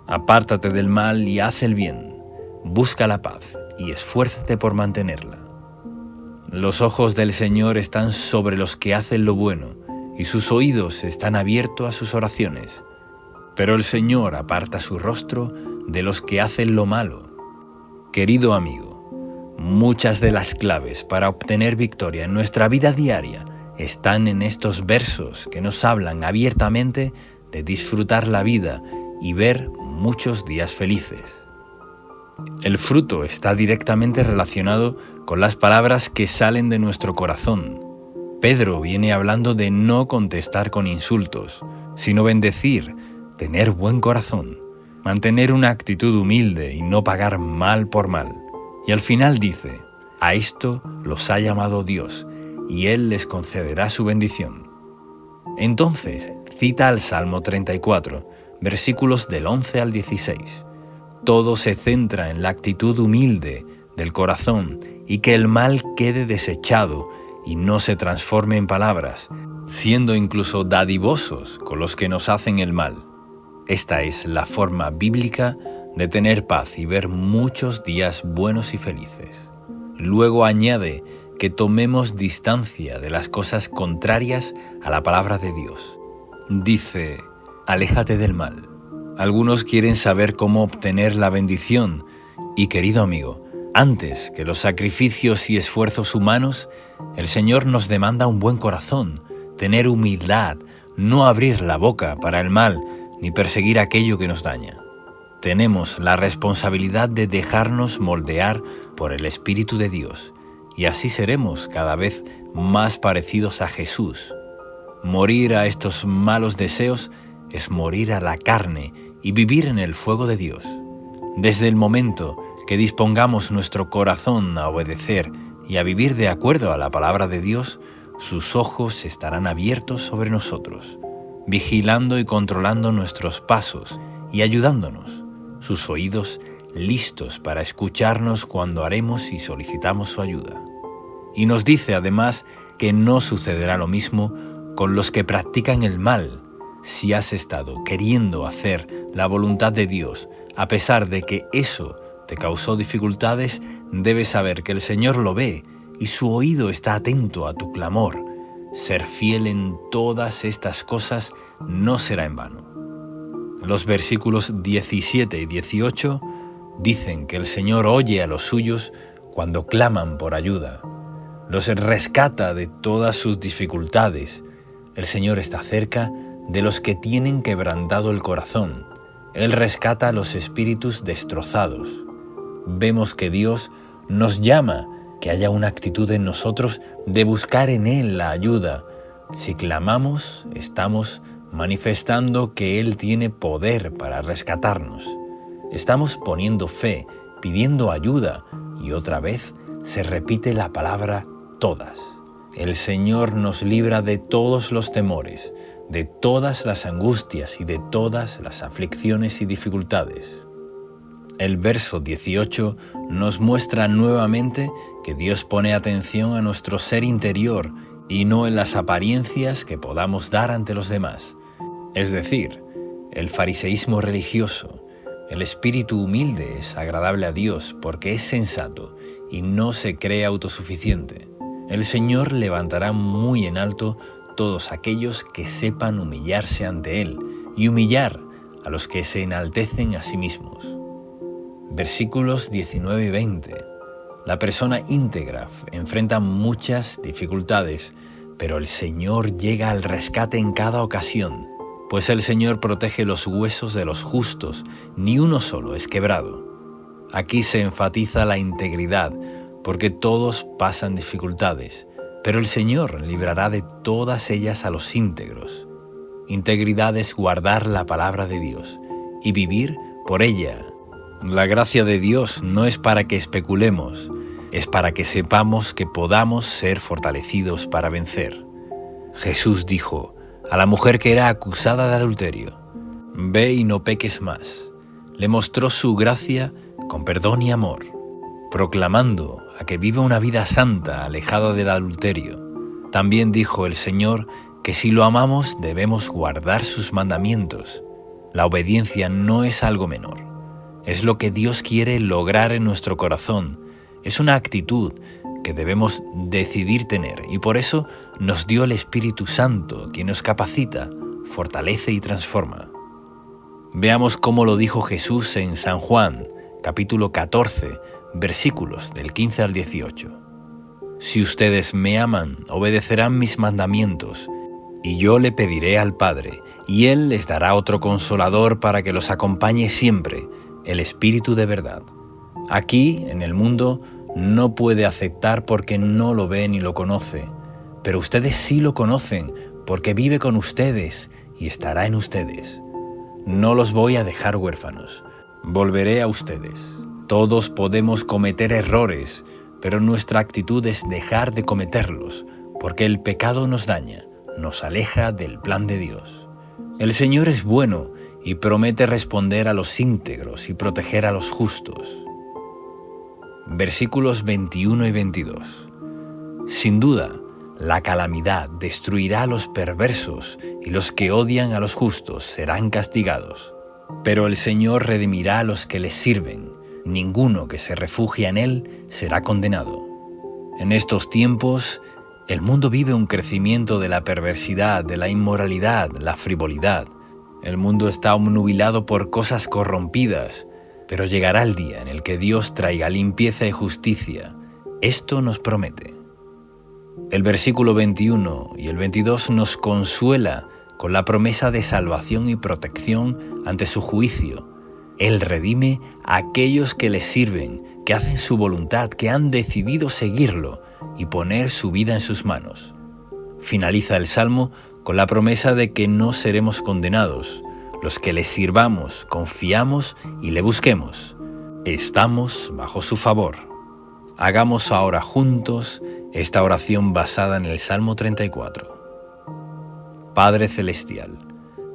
Apártate del mal y haz el bien. Busca la paz y esfuérzate por mantenerla. Los ojos del Señor están sobre los que hacen lo bueno, y sus oídos están abiertos a sus oraciones. Pero el Señor aparta su rostro de los que hacen lo malo. Querido amigo, muchas de las claves para obtener victoria en nuestra vida diaria están en estos versos que nos hablan abiertamente de disfrutar la vida y ver muchos días felices. El fruto está directamente relacionado con las palabras que salen de nuestro corazón. Pedro viene hablando de no contestar con insultos, sino bendecir, tener buen corazón, mantener una actitud humilde y no pagar mal por mal. Y al final dice: a esto los ha llamado Dios, y Él les concederá su bendición. Entonces cita al Salmo 34, versículos del 11 al 16. Todo se centra en la actitud humilde del corazón y que el mal quede desechado y no se transforme en palabras, siendo incluso dadivosos con los que nos hacen el mal. Esta es la forma bíblica de tener paz y ver muchos días buenos y felices. Luego añade que tomemos distancia de las cosas contrarias a la palabra de Dios. Dice: aléjate del mal. Algunos quieren saber cómo obtener la bendición, y querido amigo, antes que los sacrificios y esfuerzos humanos, el Señor nos demanda un buen corazón, tener humildad, no abrir la boca para el mal, ni perseguir aquello que nos daña. Tenemos la responsabilidad de dejarnos moldear por el Espíritu de Dios, y así seremos cada vez más parecidos a Jesús. Morir a estos malos deseos es morir a la carne y vivir en el fuego de Dios. Desde el momento que dispongamos nuestro corazón a obedecer y a vivir de acuerdo a la palabra de Dios, sus ojos estarán abiertos sobre nosotros, vigilando y controlando nuestros pasos y ayudándonos, sus oídos listos para escucharnos cuando haremos y solicitamos su ayuda. Y nos dice además que no sucederá lo mismo con los que practican el mal. Si has estado queriendo hacer la voluntad de Dios, a pesar de que eso te causó dificultades, debes saber que el Señor lo ve y su oído está atento a tu clamor. Ser fiel en todas estas cosas no será en vano. Los versículos 17 y 18 dicen que el Señor oye a los suyos cuando claman por ayuda. Los rescata de todas sus dificultades. El Señor está cerca de los que tienen quebrantado el corazón. Él rescata a los espíritus destrozados. Vemos que Dios nos llama que haya una actitud en nosotros de buscar en Él la ayuda. Si clamamos, estamos manifestando que Él tiene poder para rescatarnos. Estamos poniendo fe, pidiendo ayuda, y otra vez se repite la palabra todas. El Señor nos libra de todos los temores, de todas las angustias y de todas las aflicciones y dificultades. El verso 18 nos muestra nuevamente que Dios pone atención a nuestro ser interior y no en las apariencias que podamos dar ante los demás. Es decir, el fariseísmo religioso. El espíritu humilde es agradable a Dios porque es sensato y no se cree autosuficiente. El Señor levantará muy en alto todos aquellos que sepan humillarse ante Él y humillar a los que se enaltecen a sí mismos. Versículos 19 y 20. La persona íntegra enfrenta muchas dificultades, pero el Señor llega al rescate en cada ocasión. pues el Señor protege los huesos de los justos, ni uno solo es quebrado. Aquí se enfatiza la integridad, porque todos pasan dificultades, pero el Señor librará de todas ellas a los íntegros. Integridad es guardar la palabra de Dios y vivir por ella. La gracia de Dios no es para que especulemos, es para que sepamos que podamos ser fortalecidos para vencer. Jesús dijo a la mujer que era acusada de adulterio: «Ve y no peques más». Le mostró su gracia con perdón y amor, proclamando a que viva una vida santa, alejada del adulterio. También dijo el Señor que si lo amamos debemos guardar sus mandamientos. La obediencia no es algo menor. Es lo que Dios quiere lograr en nuestro corazón. Es una actitud que debemos decidir tener, y por eso nos dio el Espíritu Santo, quien nos capacita, fortalece y transforma. Veamos cómo lo dijo Jesús en San Juan, capítulo 14, versículos del 15 al 18. «Si ustedes me aman, obedecerán mis mandamientos, y yo le pediré al Padre, y Él les dará otro consolador para que los acompañe siempre, el Espíritu de verdad. Aquí, en el mundo, no puede aceptar porque no lo ve ni lo conoce, pero ustedes sí lo conocen porque vive con ustedes y estará en ustedes. No los voy a dejar huérfanos, volveré a ustedes. Todos podemos cometer errores, pero nuestra actitud es dejar de cometerlos, porque el pecado nos daña, nos aleja del plan de Dios. El Señor es bueno y promete responder a los íntegros y proteger a los justos». Versículos 21 y 22. Sin duda, la calamidad destruirá a los perversos y los que odian a los justos serán castigados. Pero el Señor redimirá a los que les sirven. Ninguno que se refugia en Él será condenado. En estos tiempos, el mundo vive un crecimiento de la perversidad, de la inmoralidad, la frivolidad. El mundo está obnubilado por cosas corrompidas, pero llegará el día en el que Dios traiga limpieza y justicia. Esto nos promete. El versículo 21 y el 22 nos consuela con la promesa de salvación y protección ante su juicio. Él redime a aquellos que le sirven, que hacen su voluntad, que han decidido seguirlo y poner su vida en sus manos. Finaliza el Salmo con la promesa de que no seremos condenados. Los que le sirvamos, confiamos y le busquemos. Estamos bajo su favor. Hagamos ahora juntos esta oración basada en el Salmo 34. Padre Celestial,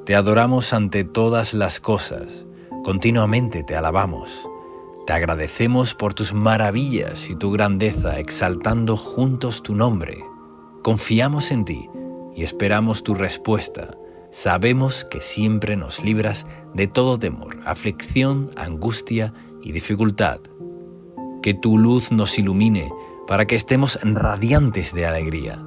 te adoramos ante todas las cosas, continuamente te alabamos. Te agradecemos por tus maravillas y tu grandeza, exaltando juntos tu nombre. Confiamos en ti y esperamos tu respuesta. Sabemos que siempre nos libras de todo temor, aflicción, angustia y dificultad. Que tu luz nos ilumine para que estemos radiantes de alegría.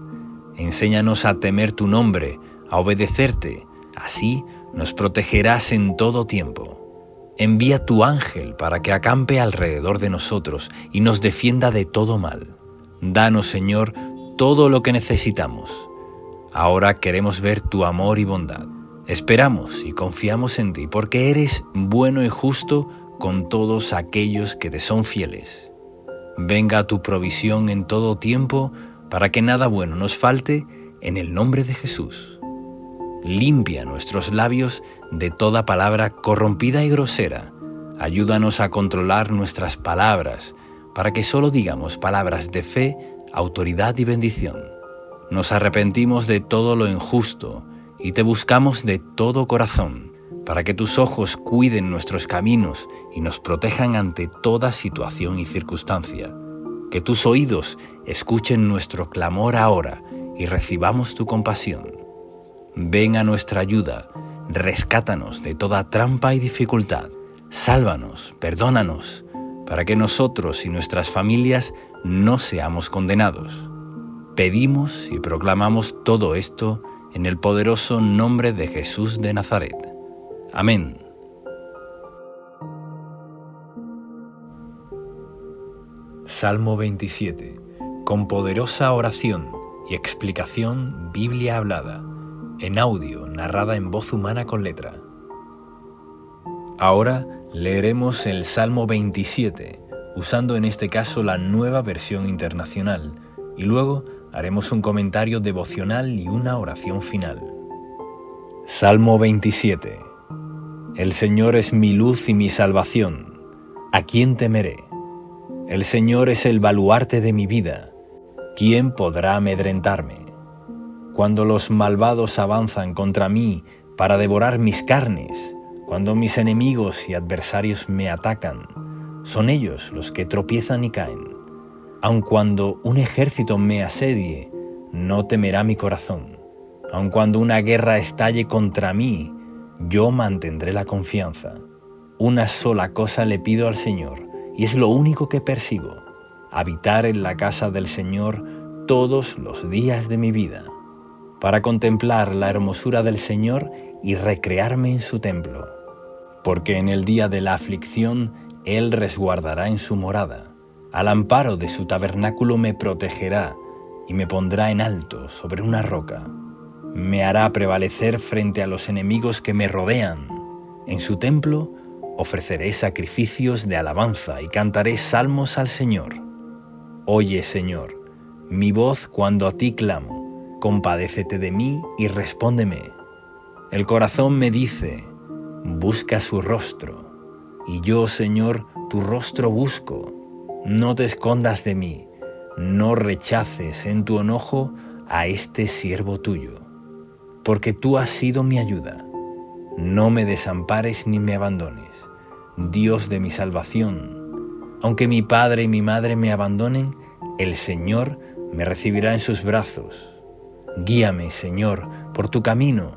Enséñanos a temer tu nombre, a obedecerte. Así nos protegerás en todo tiempo. Envía tu ángel para que acampe alrededor de nosotros y nos defienda de todo mal. Danos, Señor, todo lo que necesitamos. Ahora queremos ver tu amor y bondad. Esperamos y confiamos en ti porque eres bueno y justo con todos aquellos que te son fieles. Venga tu provisión en todo tiempo para que nada bueno nos falte, en el nombre de Jesús. Limpia nuestros labios de toda palabra corrompida y grosera. Ayúdanos a controlar nuestras palabras para que solo digamos palabras de fe, autoridad y bendición. Nos arrepentimos de todo lo injusto y te buscamos de todo corazón, para que tus ojos cuiden nuestros caminos y nos protejan ante toda situación y circunstancia. Que tus oídos escuchen nuestro clamor ahora y recibamos tu compasión. Ven a nuestra ayuda, rescátanos de toda trampa y dificultad. Sálvanos, perdónanos, para que nosotros y nuestras familias no seamos condenados. Pedimos y proclamamos todo esto en el poderoso nombre de Jesús de Nazaret. Amén. Salmo 27. Con poderosa oración y explicación, Biblia hablada. en audio, narrada en voz humana con letra. Ahora leeremos el Salmo 27, usando en este caso la Nueva Versión Internacional, y luego haremos un comentario devocional y una oración final. Salmo 27. El Señor es mi luz y mi salvación. ¿A quién temeré? El Señor es el baluarte de mi vida. ¿Quién podrá amedrentarme? Cuando los malvados avanzan contra mí para devorar mis carnes, cuando mis enemigos y adversarios me atacan, son ellos los que tropiezan y caen. Aun cuando un ejército me asedie, no temerá mi corazón. Aun cuando una guerra estalle contra mí, yo mantendré la confianza. Una sola cosa le pido al Señor, y es lo único que persigo: habitar en la casa del Señor todos los días de mi vida, para contemplar la hermosura del Señor y recrearme en su templo. Porque en el día de la aflicción Él resguardará en su morada. Al amparo de su tabernáculo me protegerá y me pondrá en alto sobre una roca. Me hará prevalecer frente a los enemigos que me rodean. En su templo ofreceré sacrificios de alabanza y cantaré salmos al Señor. Oye, Señor, mi voz cuando a ti clamo. Compadécete de mí y respóndeme. El corazón me dice: busca su rostro. Y yo, Señor, tu rostro busco. No te escondas de mí, no rechaces en tu enojo a este siervo tuyo. Porque tú has sido mi ayuda. No me desampares ni me abandones, Dios de mi salvación. Aunque mi padre y mi madre me abandonen, el Señor me recibirá en sus brazos. Guíame, Señor, por tu camino.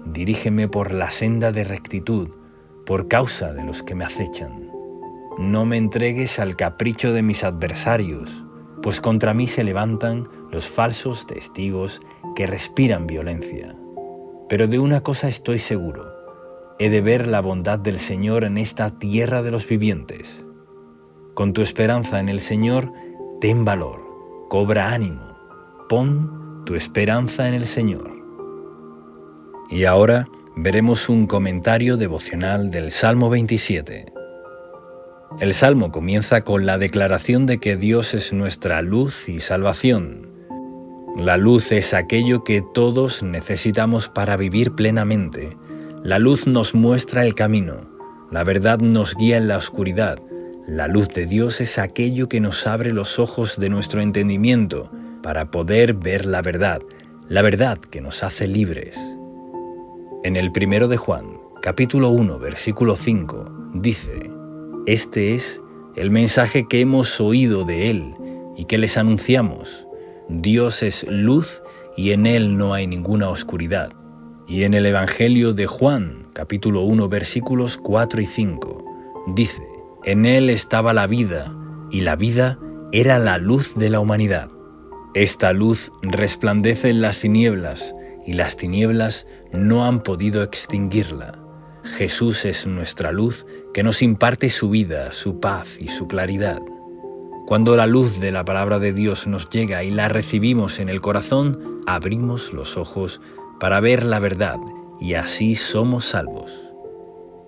Dirígeme por la senda de rectitud, por causa de los que me acechan. No me entregues al capricho de mis adversarios, pues contra mí se levantan los falsos testigos que respiran violencia. Pero de una cosa estoy seguro: he de ver la bondad del Señor en esta tierra de los vivientes. Con tu esperanza en el Señor, ten valor, cobra ánimo, pon tu esperanza en el Señor. Y ahora veremos un comentario devocional del Salmo 27. El Salmo comienza con la declaración de que Dios es nuestra luz y salvación. La luz es aquello que todos necesitamos para vivir plenamente. La luz nos muestra el camino. La verdad nos guía en la oscuridad. La luz de Dios es aquello que nos abre los ojos de nuestro entendimiento para poder ver la verdad que nos hace libres. En el 1 de Juan, capítulo 1, versículo 5, dice: Este es el mensaje que hemos oído de Él y que les anunciamos. Dios es luz y en Él no hay ninguna oscuridad. Y en el Evangelio de Juan, capítulo 1, versículos 4 y 5, dice: En Él estaba la vida, y la vida era la luz de la humanidad. Esta luz resplandece en las tinieblas, y las tinieblas no han podido extinguirla. Jesús es nuestra luz que nos imparte su vida, su paz y su claridad. Cuando la luz de la palabra de Dios nos llega y la recibimos en el corazón, abrimos los ojos para ver la verdad y así somos salvos.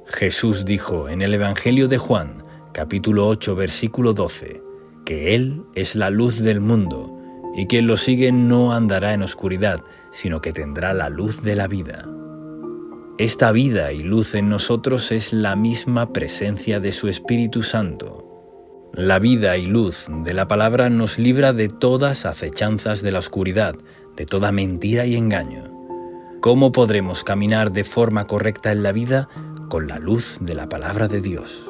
Jesús dijo en el Evangelio de Juan, capítulo 8, versículo 12, que Él es la luz del mundo y quien lo sigue no andará en oscuridad, sino que tendrá la luz de la vida. Esta vida y luz en nosotros es la misma presencia de su Espíritu Santo. La vida y luz de la palabra nos libra de todas acechanzas de la oscuridad, de toda mentira y engaño. ¿Cómo podremos caminar de forma correcta en la vida? Con la luz de la palabra de Dios.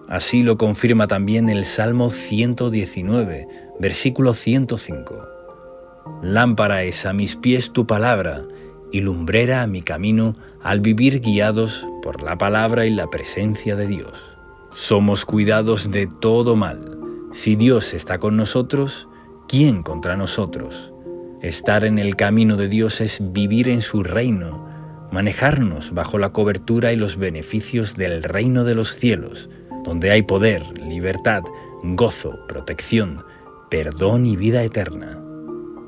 Así lo confirma también el Salmo 119, versículo 105. Lámpara es a mis pies tu palabra y lumbrera a mi camino al vivir guiados por la palabra y la presencia de Dios. Somos cuidados de todo mal. Si Dios está con nosotros, ¿quién contra nosotros? Estar en el camino de Dios es vivir en su reino, manejarnos bajo la cobertura y los beneficios del reino de los cielos, donde hay poder, libertad, gozo, protección, perdón y vida eterna.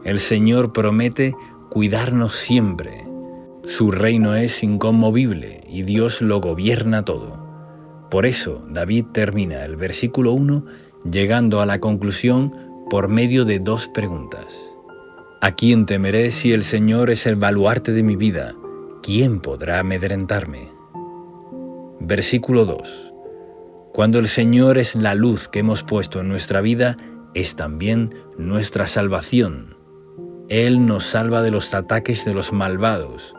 El Señor promete cuidarnos siempre, Su reino es inconmovible y Dios lo gobierna todo. Por eso David termina el versículo 1 llegando a la conclusión por medio de dos preguntas. ¿A quién temeré si el Señor es el baluarte de mi vida? ¿Quién podrá amedrentarme? Versículo 2. Cuando el Señor es la luz que hemos puesto en nuestra vida, es también nuestra salvación. Él nos salva de los ataques de los malvados.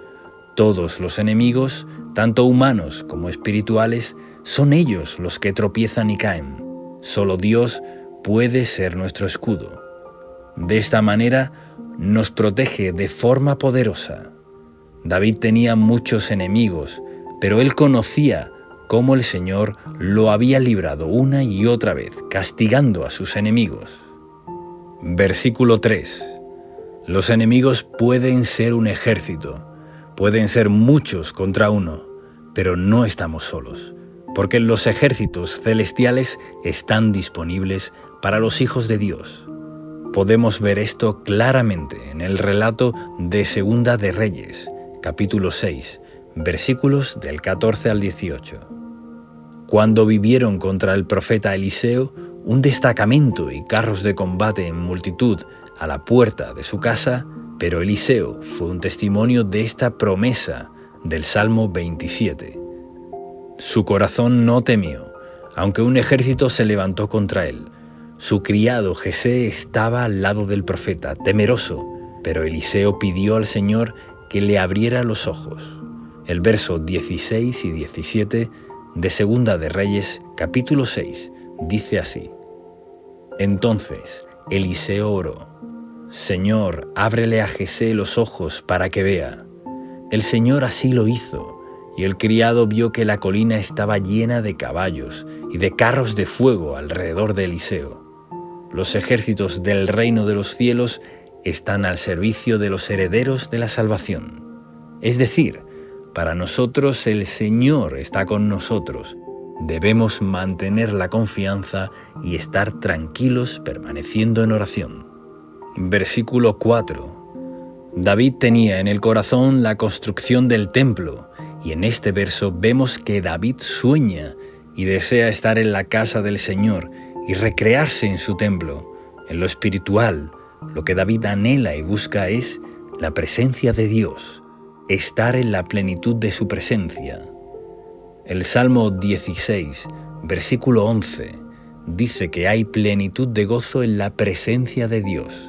Todos los enemigos, tanto humanos como espirituales, son ellos los que tropiezan y caen. Solo Dios puede ser nuestro escudo. De esta manera nos protege de forma poderosa. David tenía muchos enemigos, pero él conocía cómo el Señor lo había librado una y otra vez, castigando a sus enemigos. Versículo 3. Los enemigos pueden ser un ejército, pueden ser muchos contra uno, pero no estamos solos, porque los ejércitos celestiales están disponibles para los hijos de Dios. Podemos ver esto claramente en el relato de Segunda de Reyes, capítulo 6, versículos del 14 al 18. Cuando vivieron contra el profeta Eliseo, un destacamento y carros de combate en multitud a la puerta de su casa, pero Eliseo fue un testimonio de esta promesa del Salmo 27. Su corazón no temió, aunque un ejército se levantó contra él. Su criado Jesé estaba al lado del profeta, temeroso, pero Eliseo pidió al Señor que le abriera los ojos. El verso 16 y 17 de Segunda de Reyes, capítulo 6, dice así: Entonces Eliseo oró: Señor, ábrele a Jesé los ojos para que vea. El Señor así lo hizo, y el criado vio que la colina estaba llena de caballos y de carros de fuego alrededor de Eliseo. Los ejércitos del reino de los cielos están al servicio de los herederos de la salvación. Es decir, para nosotros el Señor está con nosotros. Debemos mantener la confianza y estar tranquilos permaneciendo en oración. Versículo 4. David tenía en el corazón la construcción del templo, y en este verso vemos que David sueña y desea estar en la casa del Señor y recrearse en su templo. En lo espiritual, lo que David anhela y busca es la presencia de Dios, estar en la plenitud de su presencia. El Salmo 16, versículo 11, dice que hay plenitud de gozo en la presencia de Dios,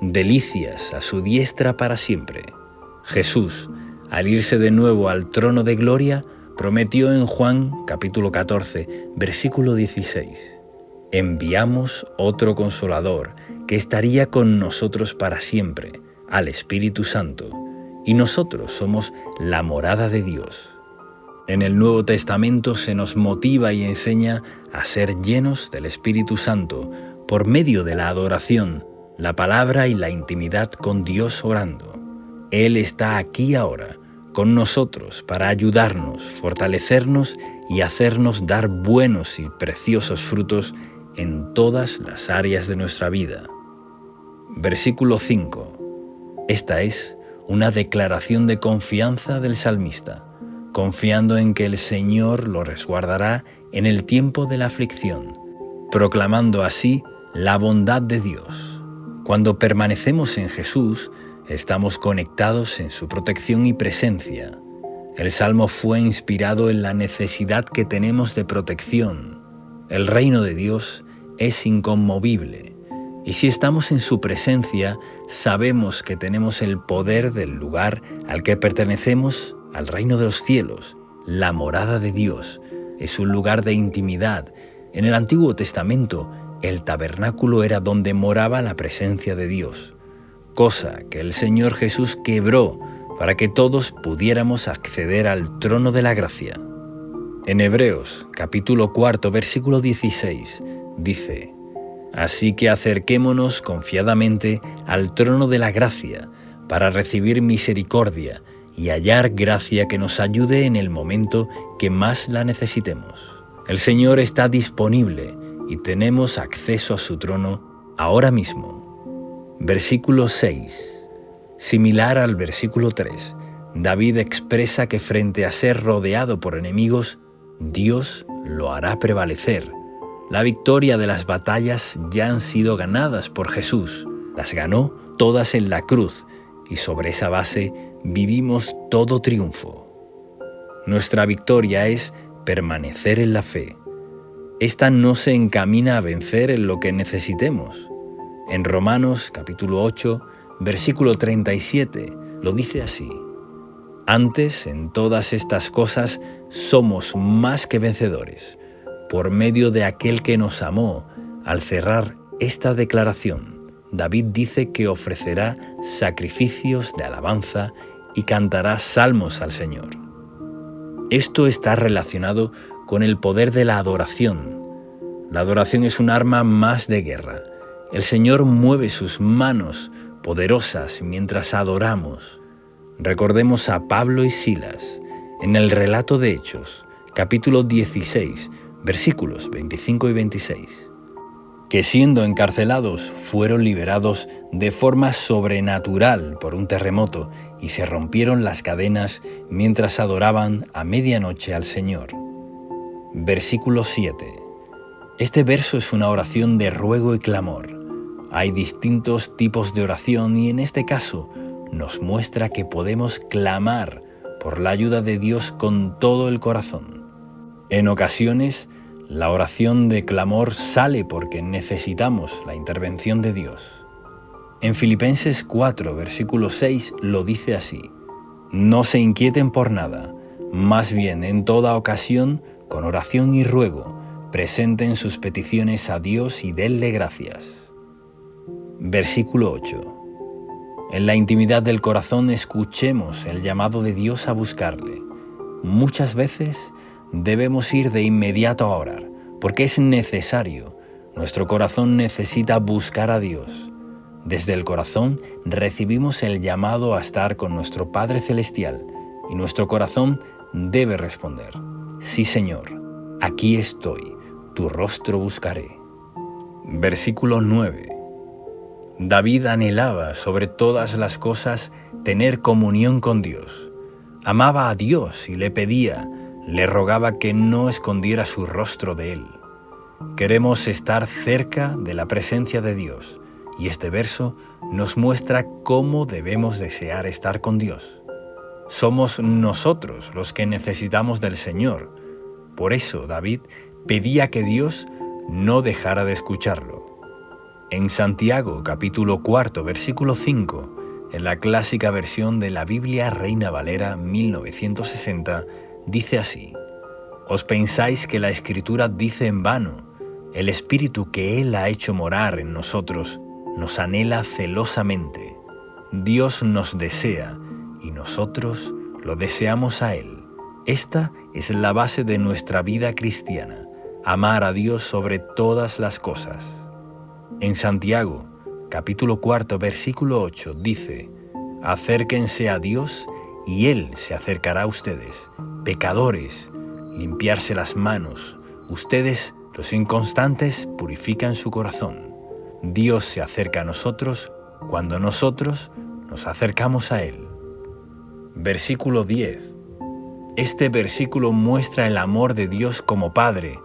delicias a su diestra para siempre. Jesús, al irse de nuevo al trono de gloria, prometió en Juan capítulo 14, versículo 16: Enviamos otro Consolador que estaría con nosotros para siempre, al Espíritu Santo, y nosotros somos la morada de Dios. En el Nuevo Testamento se nos motiva y enseña a ser llenos del Espíritu Santo por medio de la adoración, la palabra y la intimidad con Dios orando. Él está aquí ahora, con nosotros, para ayudarnos, fortalecernos y hacernos dar buenos y preciosos frutos en todas las áreas de nuestra vida. Versículo 5. Esta es una declaración de confianza del salmista, confiando en que el Señor lo resguardará en el tiempo de la aflicción, proclamando así la bondad de Dios. Cuando permanecemos en Jesús, estamos conectados en su protección y presencia. El Salmo fue inspirado en la necesidad que tenemos de protección. El reino de Dios es inconmovible, y si estamos en su presencia, sabemos que tenemos el poder del lugar al que pertenecemos, al reino de los cielos. La morada de Dios es un lugar de intimidad. En el Antiguo Testamento, el tabernáculo era donde moraba la presencia de Dios, cosa que el Señor Jesús quebró para que todos pudiéramos acceder al trono de la gracia. En Hebreos, capítulo 4, versículo 16, dice: Así que acerquémonos confiadamente al trono de la gracia para recibir misericordia y hallar gracia que nos ayude en el momento que más la necesitemos. El Señor está disponible y tenemos acceso a su trono ahora mismo. Versículo 6. Similar al versículo 3, David expresa que frente a ser rodeado por enemigos, Dios lo hará prevalecer. La victoria de las batallas ya han sido ganadas por Jesús. Las ganó todas en la cruz y sobre esa base vivimos todo triunfo. Nuestra victoria es permanecer en la fe. Esta no se encamina a vencer en lo que necesitemos. En Romanos capítulo 8, versículo 37, lo dice así: Antes, en todas estas cosas, somos más que vencedores, por medio de aquel que nos amó. Al cerrar esta declaración, David dice que ofrecerá sacrificios de alabanza y cantará salmos al Señor. Esto está relacionado con el poder de la adoración. La adoración es un arma más de guerra. El Señor mueve sus manos poderosas mientras adoramos. Recordemos a Pablo y Silas en el relato de Hechos, capítulo 16, versículos 25 y 26, que siendo encarcelados fueron liberados de forma sobrenatural por un terremoto y se rompieron las cadenas mientras adoraban a medianoche al Señor. Versículo 7. Este verso es una oración de ruego y clamor. Hay distintos tipos de oración y en este caso nos muestra que podemos clamar por la ayuda de Dios con todo el corazón. En ocasiones, la oración de clamor sale porque necesitamos la intervención de Dios. En Filipenses 4, versículo 6 lo dice así: No se inquieten por nada, más bien en toda ocasión, con oración y ruego, presenten sus peticiones a Dios y denle gracias. Versículo 8. En la intimidad del corazón escuchemos el llamado de Dios a buscarle. Muchas veces debemos ir de inmediato a orar, porque es necesario. Nuestro corazón necesita buscar a Dios. Desde el corazón recibimos el llamado a estar con nuestro Padre Celestial y nuestro corazón debe responder: Sí, Señor, aquí estoy, tu rostro buscaré. Versículo 9. David anhelaba sobre todas las cosas tener comunión con Dios. Amaba a Dios y le pedía, le rogaba que no escondiera su rostro de él. Queremos estar cerca de la presencia de Dios y este verso nos muestra cómo debemos desear estar con Dios. Somos nosotros los que necesitamos del Señor. Por eso David pedía que Dios no dejara de escucharlo. En Santiago, capítulo 4, versículo 5, en la clásica versión de la Biblia Reina Valera 1960, dice así: ¿Os pensáis que la Escritura dice en vano? El Espíritu que Él ha hecho morar en nosotros nos anhela celosamente. Dios nos desea y nosotros lo deseamos a Él. Esta es la base de nuestra vida cristiana, amar a Dios sobre todas las cosas. En Santiago, capítulo 4, versículo 8, dice: Acérquense a Dios y Él se acercará a ustedes. Pecadores, limpiarse las manos. Ustedes, los inconstantes, purifican su corazón. Dios se acerca a nosotros cuando nosotros nos acercamos a Él. Versículo 10. Este versículo muestra el amor de Dios como Padre,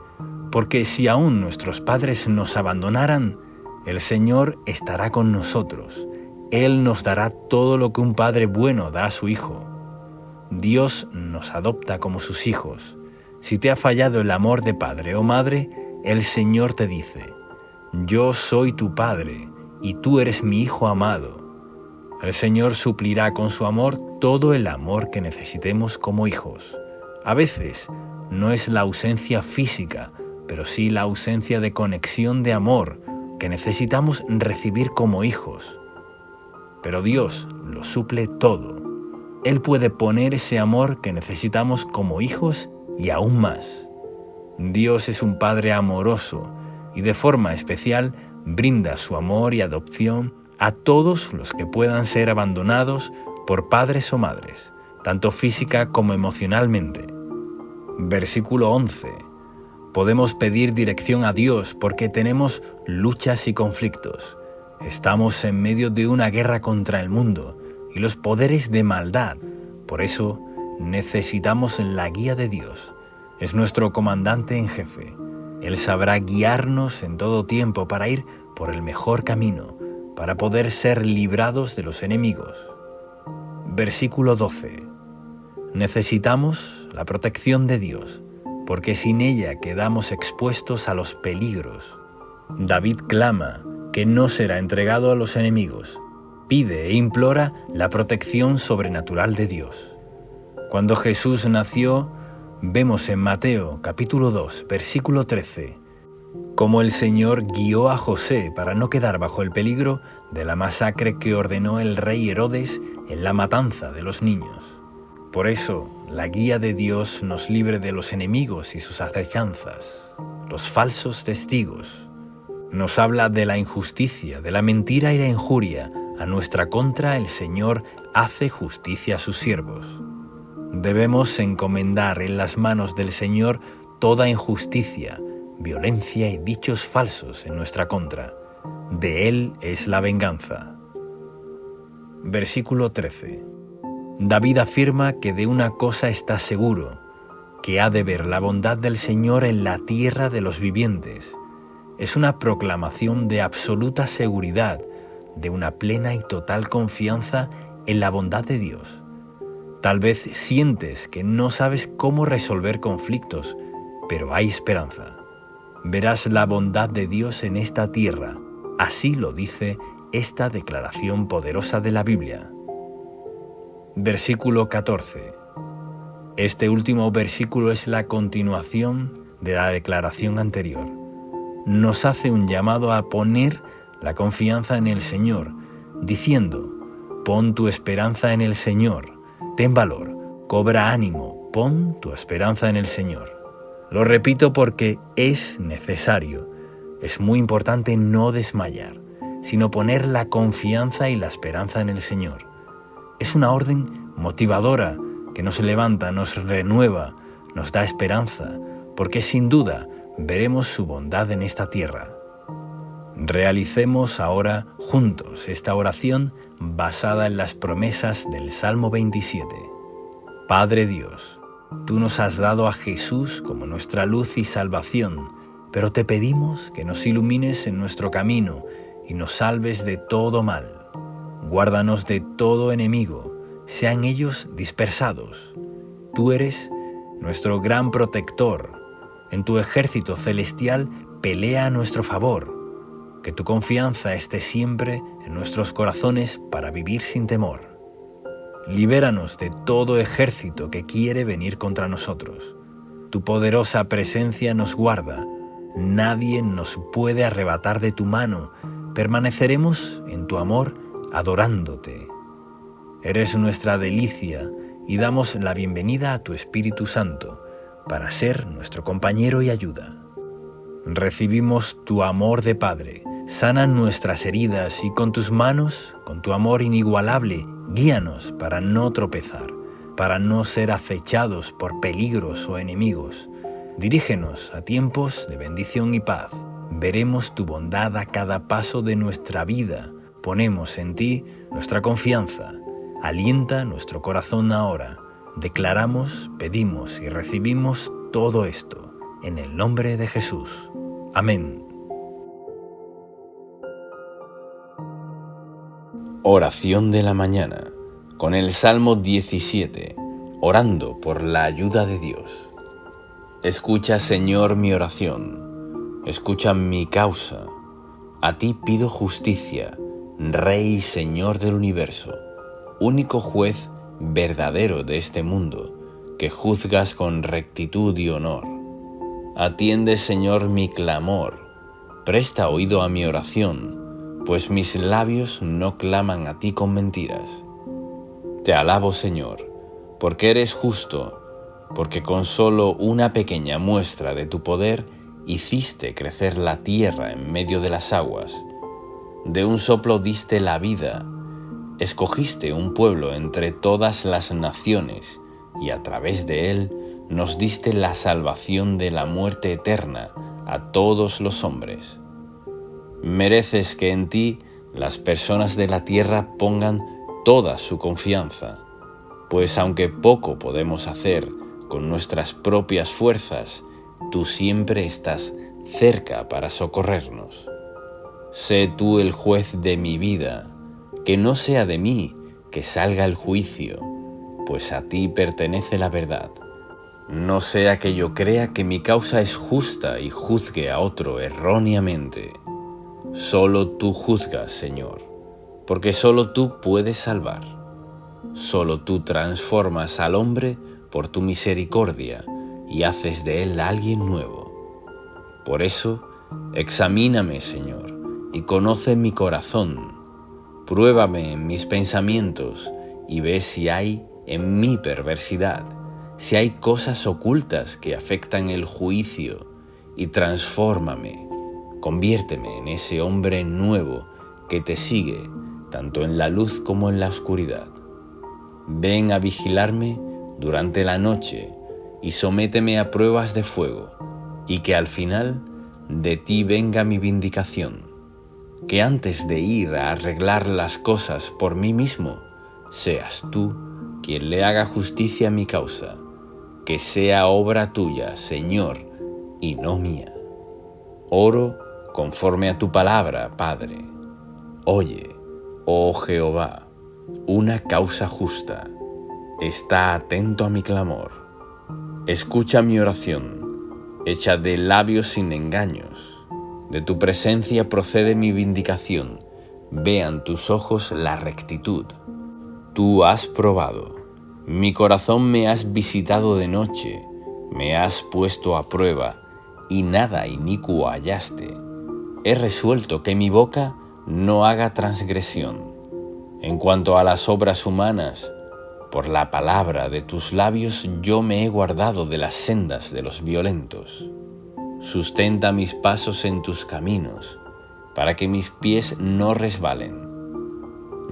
porque si aún nuestros padres nos abandonaran, el Señor estará con nosotros. Él nos dará todo lo que un padre bueno da a su hijo. Dios nos adopta como sus hijos. Si te ha fallado el amor de padre o madre, el Señor te dice: Yo soy tu Padre y tú eres mi Hijo amado. El Señor suplirá con su amor todo el amor que necesitemos como hijos. A veces no es la ausencia física, pero sí la ausencia de conexión de amor que necesitamos recibir como hijos. Pero Dios lo suple todo. Él puede poner ese amor que necesitamos como hijos y aún más. Dios es un Padre amoroso y de forma especial brinda su amor y adopción a todos los que puedan ser abandonados por padres o madres, tanto física como emocionalmente. Versículo 11. Podemos pedir dirección a Dios porque tenemos luchas y conflictos. Estamos en medio de una guerra contra el mundo y los poderes de maldad. Por eso, necesitamos la guía de Dios. Es nuestro comandante en jefe. Él sabrá guiarnos en todo tiempo para ir por el mejor camino, para poder ser librados de los enemigos. Versículo 12. Necesitamos la protección de Dios, porque sin ella quedamos expuestos a los peligros. David clama que no será entregado a los enemigos. Pide e implora la protección sobrenatural de Dios. Cuando Jesús nació, vemos en Mateo capítulo 2, versículo 13, cómo el Señor guió a José para no quedar bajo el peligro de la masacre que ordenó el rey Herodes en la matanza de los niños. Por eso, la guía de Dios nos libre de los enemigos y sus acechanzas, los falsos testigos. Nos habla de la injusticia, de la mentira y la injuria. A nuestra contra el Señor hace justicia a sus siervos. Debemos encomendar en las manos del Señor toda injusticia, violencia y dichos falsos en nuestra contra. De Él es la venganza. Versículo 13. David afirma que de una cosa está seguro, que ha de ver la bondad del Señor en la tierra de los vivientes. Es una proclamación de absoluta seguridad, de una plena y total confianza en la bondad de Dios. Tal vez sientes que no sabes cómo resolver conflictos, pero hay esperanza. Verás la bondad de Dios en esta tierra. Así lo dice esta declaración poderosa de la Biblia. Versículo 14. Este último versículo es la continuación de la declaración anterior. Nos hace un llamado a poner la confianza en el Señor, diciendo: pon tu esperanza en el Señor, ten valor, cobra ánimo, pon tu esperanza en el Señor. Lo repito porque es necesario. Es muy importante no desmayar, sino poner la confianza y la esperanza en el Señor. Es una orden motivadora que nos levanta, nos renueva, nos da esperanza, porque sin duda veremos su bondad en esta tierra. Realicemos ahora juntos esta oración basada en las promesas del Salmo 27. Padre Dios, tú nos has dado a Jesús como nuestra luz y salvación, pero te pedimos que nos ilumines en nuestro camino y nos salves de todo mal. Guárdanos de todo enemigo, sean ellos dispersados. Tú eres nuestro gran protector. En tu ejército celestial pelea a nuestro favor. Que tu confianza esté siempre en nuestros corazones para vivir sin temor. Libéranos de todo ejército que quiere venir contra nosotros. Tu poderosa presencia nos guarda. Nadie nos puede arrebatar de tu mano. Permaneceremos en tu amor adorándote. Eres nuestra delicia y damos la bienvenida a tu Espíritu Santo para ser nuestro compañero y ayuda. Recibimos tu amor de Padre, sana nuestras heridas y con tus manos, con tu amor inigualable, guíanos para no tropezar, para no ser acechados por peligros o enemigos. Dirígenos a tiempos de bendición y paz. Veremos tu bondad a cada paso de nuestra vida. Ponemos en ti nuestra confianza. Alienta nuestro corazón ahora. Declaramos, pedimos y recibimos todo esto en el nombre de Jesús. Amén. Oración de la mañana con el Salmo 17, orando por la ayuda de Dios. Escucha, Señor, mi oración. Escucha mi causa. A ti pido justicia, Rey y Señor del universo, único juez verdadero de este mundo, que juzgas con rectitud y honor. Atiende, Señor, mi clamor, presta oído a mi oración, pues mis labios no claman a ti con mentiras. Te alabo, Señor, porque eres justo, porque con solo una pequeña muestra de tu poder hiciste crecer la tierra en medio de las aguas. De un soplo diste la vida. Escogiste un pueblo entre todas las naciones y a través de él nos diste la salvación de la muerte eterna a todos los hombres. Mereces que en ti las personas de la tierra pongan toda su confianza. pues aunque poco podemos hacer con nuestras propias fuerzas, tú siempre estás cerca para socorrernos. Sé tú el juez de mi vida, que no sea de mí que salga el juicio, pues a ti pertenece la verdad. No sea que yo crea que mi causa es justa y juzgue a otro erróneamente. Solo tú juzgas, Señor, porque solo tú puedes salvar. Solo tú transformas al hombre por tu misericordia y haces de él alguien nuevo. Por eso, examíname, Señor, y conoce mi corazón. Pruébame en mis pensamientos y ve si hay en mí perversidad, si hay cosas ocultas que afectan el juicio, y transfórmame. Conviérteme en ese hombre nuevo que te sigue, tanto en la luz como en la oscuridad. Ven a vigilarme durante la noche y sométeme a pruebas de fuego, y que al final de ti venga mi vindicación. Que antes de ir a arreglar las cosas por mí mismo, seas tú quien le haga justicia a mi causa. Que sea obra tuya, Señor, y no mía. Oro conforme a tu palabra, Padre. Oye, oh Jehová, una causa justa. Está atento a mi clamor. Escucha mi oración, hecha de labios sin engaños. De tu presencia procede mi vindicación. Vean tus ojos la rectitud. Tú has probado. Mi corazón me has visitado de noche. Me has puesto a prueba y nada inicuo hallaste. He resuelto que mi boca no haga transgresión. En cuanto a las obras humanas, por la palabra de tus labios yo me he guardado de las sendas de los violentos. Sustenta mis pasos en tus caminos, para que mis pies no resbalen.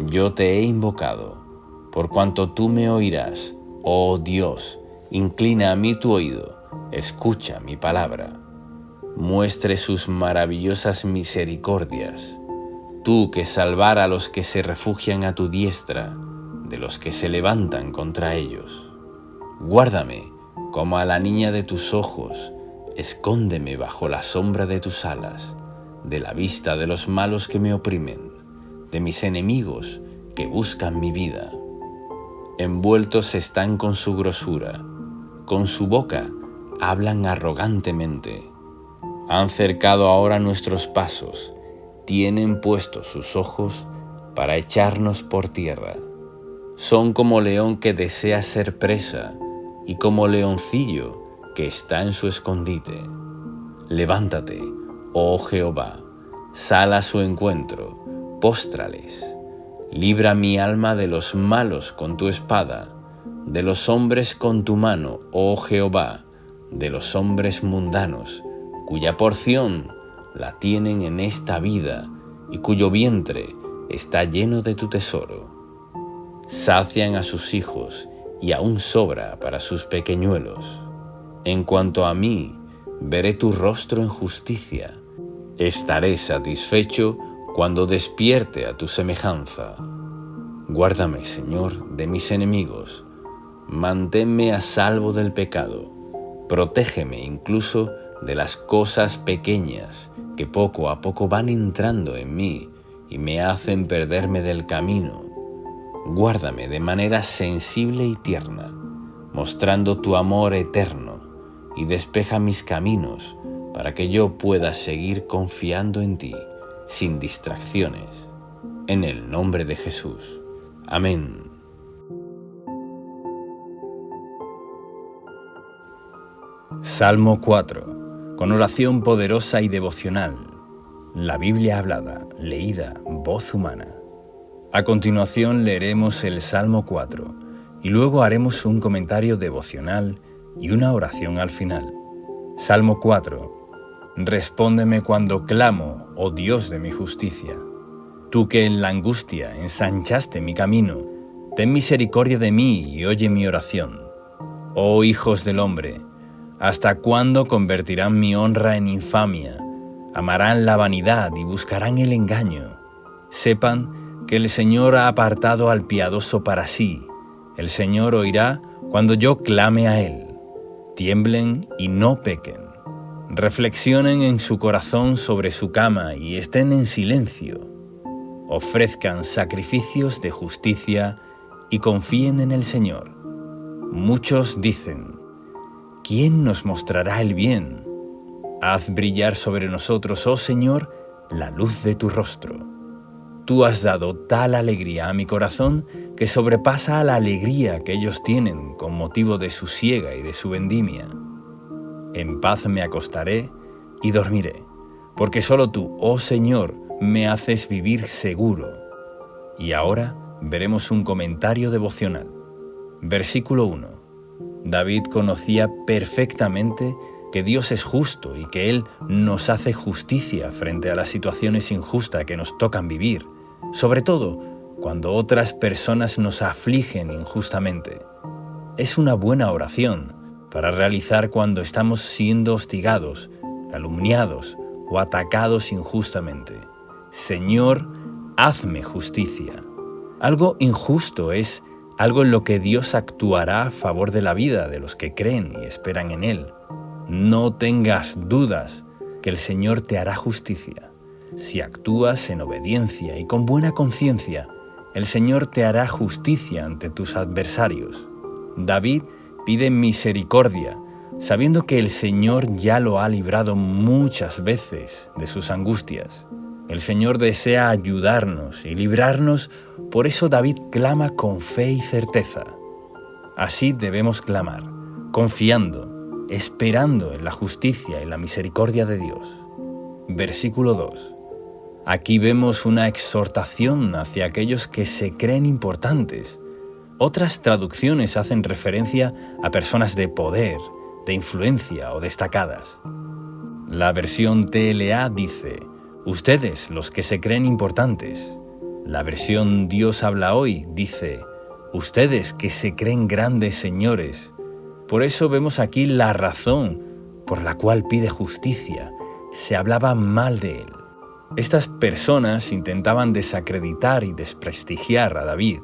Yo te he invocado, por cuanto tú me oirás, oh Dios, inclina a mí tu oído, escucha mi palabra. Muestre sus maravillosas misericordias, tú que salvar a los que se refugian a tu diestra, de los que se levantan contra ellos. Guárdame como a la niña de tus ojos, escóndeme bajo la sombra de tus alas, de la vista de los malos que me oprimen, de mis enemigos que buscan mi vida. Envueltos están con su grosura, con su boca hablan arrogantemente. Han cercado ahora nuestros pasos, tienen puestos sus ojos para echarnos por tierra. Son como león que desea ser presa y como leoncillo que está en su escondite. Levántate, oh Jehová, sal a su encuentro, póstrales. Libra mi alma de los malos con tu espada, de los hombres con tu mano, oh Jehová, de los hombres mundanos, cuya porción la tienen en esta vida y cuyo vientre está lleno de tu tesoro. Sacian a sus hijos y aún sobra para sus pequeñuelos. En cuanto a mí, veré tu rostro en justicia. Estaré satisfecho cuando despierte a tu semejanza. Guárdame, Señor, de mis enemigos. Manténme a salvo del pecado. Protégeme incluso de las cosas pequeñas que poco a poco van entrando en mí y me hacen perderme del camino. Guárdame de manera sensible y tierna, mostrando tu amor eterno, y despeja mis caminos para que yo pueda seguir confiando en ti, sin distracciones. En el nombre de Jesús. Amén. Salmo 4. Con oración poderosa y devocional. La Biblia hablada, leída, voz humana. A continuación leeremos el Salmo 4 y luego haremos un comentario devocional y una oración al final. Salmo 4. Respóndeme cuando clamo, oh Dios de mi justicia. Tú que en la angustia ensanchaste mi camino, ten misericordia de mí y oye mi oración. Oh hijos del hombre, ¿hasta cuándo convertirán mi honra en infamia? Amarán la vanidad y buscarán el engaño. Sepan que el Señor ha apartado al piadoso para sí, El Señor oirá cuando yo clame a Él. Tiemblen y no pequen. Reflexionen en su corazón sobre su cama y estén en silencio. Ofrezcan sacrificios de justicia y confíen en el Señor. Muchos dicen: ¿quién nos mostrará el bien? Haz brillar sobre nosotros, oh Señor, la luz de tu rostro. Tú has dado tal alegría a mi corazón que sobrepasa a la alegría que ellos tienen con motivo de su siega y de su vendimia. En paz me acostaré y dormiré, porque solo tú, oh Señor, me haces vivir seguro. Y ahora veremos un comentario devocional. Versículo 1. David conocía perfectamente que Dios es justo y que Él nos hace justicia frente a las situaciones injustas que nos tocan vivir, sobre todo cuando otras personas nos afligen injustamente. Es una buena oración para realizar cuando estamos siendo hostigados, calumniados o atacados injustamente. Señor, hazme justicia. Algo injusto es algo en lo que Dios actuará a favor de la vida de los que creen y esperan en Él. No tengas dudas que el Señor te hará justicia. Si actúas en obediencia y con buena conciencia, el Señor te hará justicia ante tus adversarios. David pide misericordia, sabiendo que el Señor ya lo ha librado muchas veces de sus angustias. El Señor desea ayudarnos y librarnos, por eso David clama con fe y certeza. Así debemos clamar, confiando, esperando en la justicia y la misericordia de Dios. Versículo 2. Aquí vemos una exhortación hacia aquellos que se creen importantes. Otras traducciones hacen referencia a personas de poder, de influencia o destacadas. La versión TLA dice: ustedes, los que se creen importantes. La versión Dios habla hoy dice: ustedes que se creen grandes señores. Por eso vemos aquí la razón por la cual pide justicia. Se hablaba mal de él. Estas personas intentaban desacreditar y desprestigiar a David,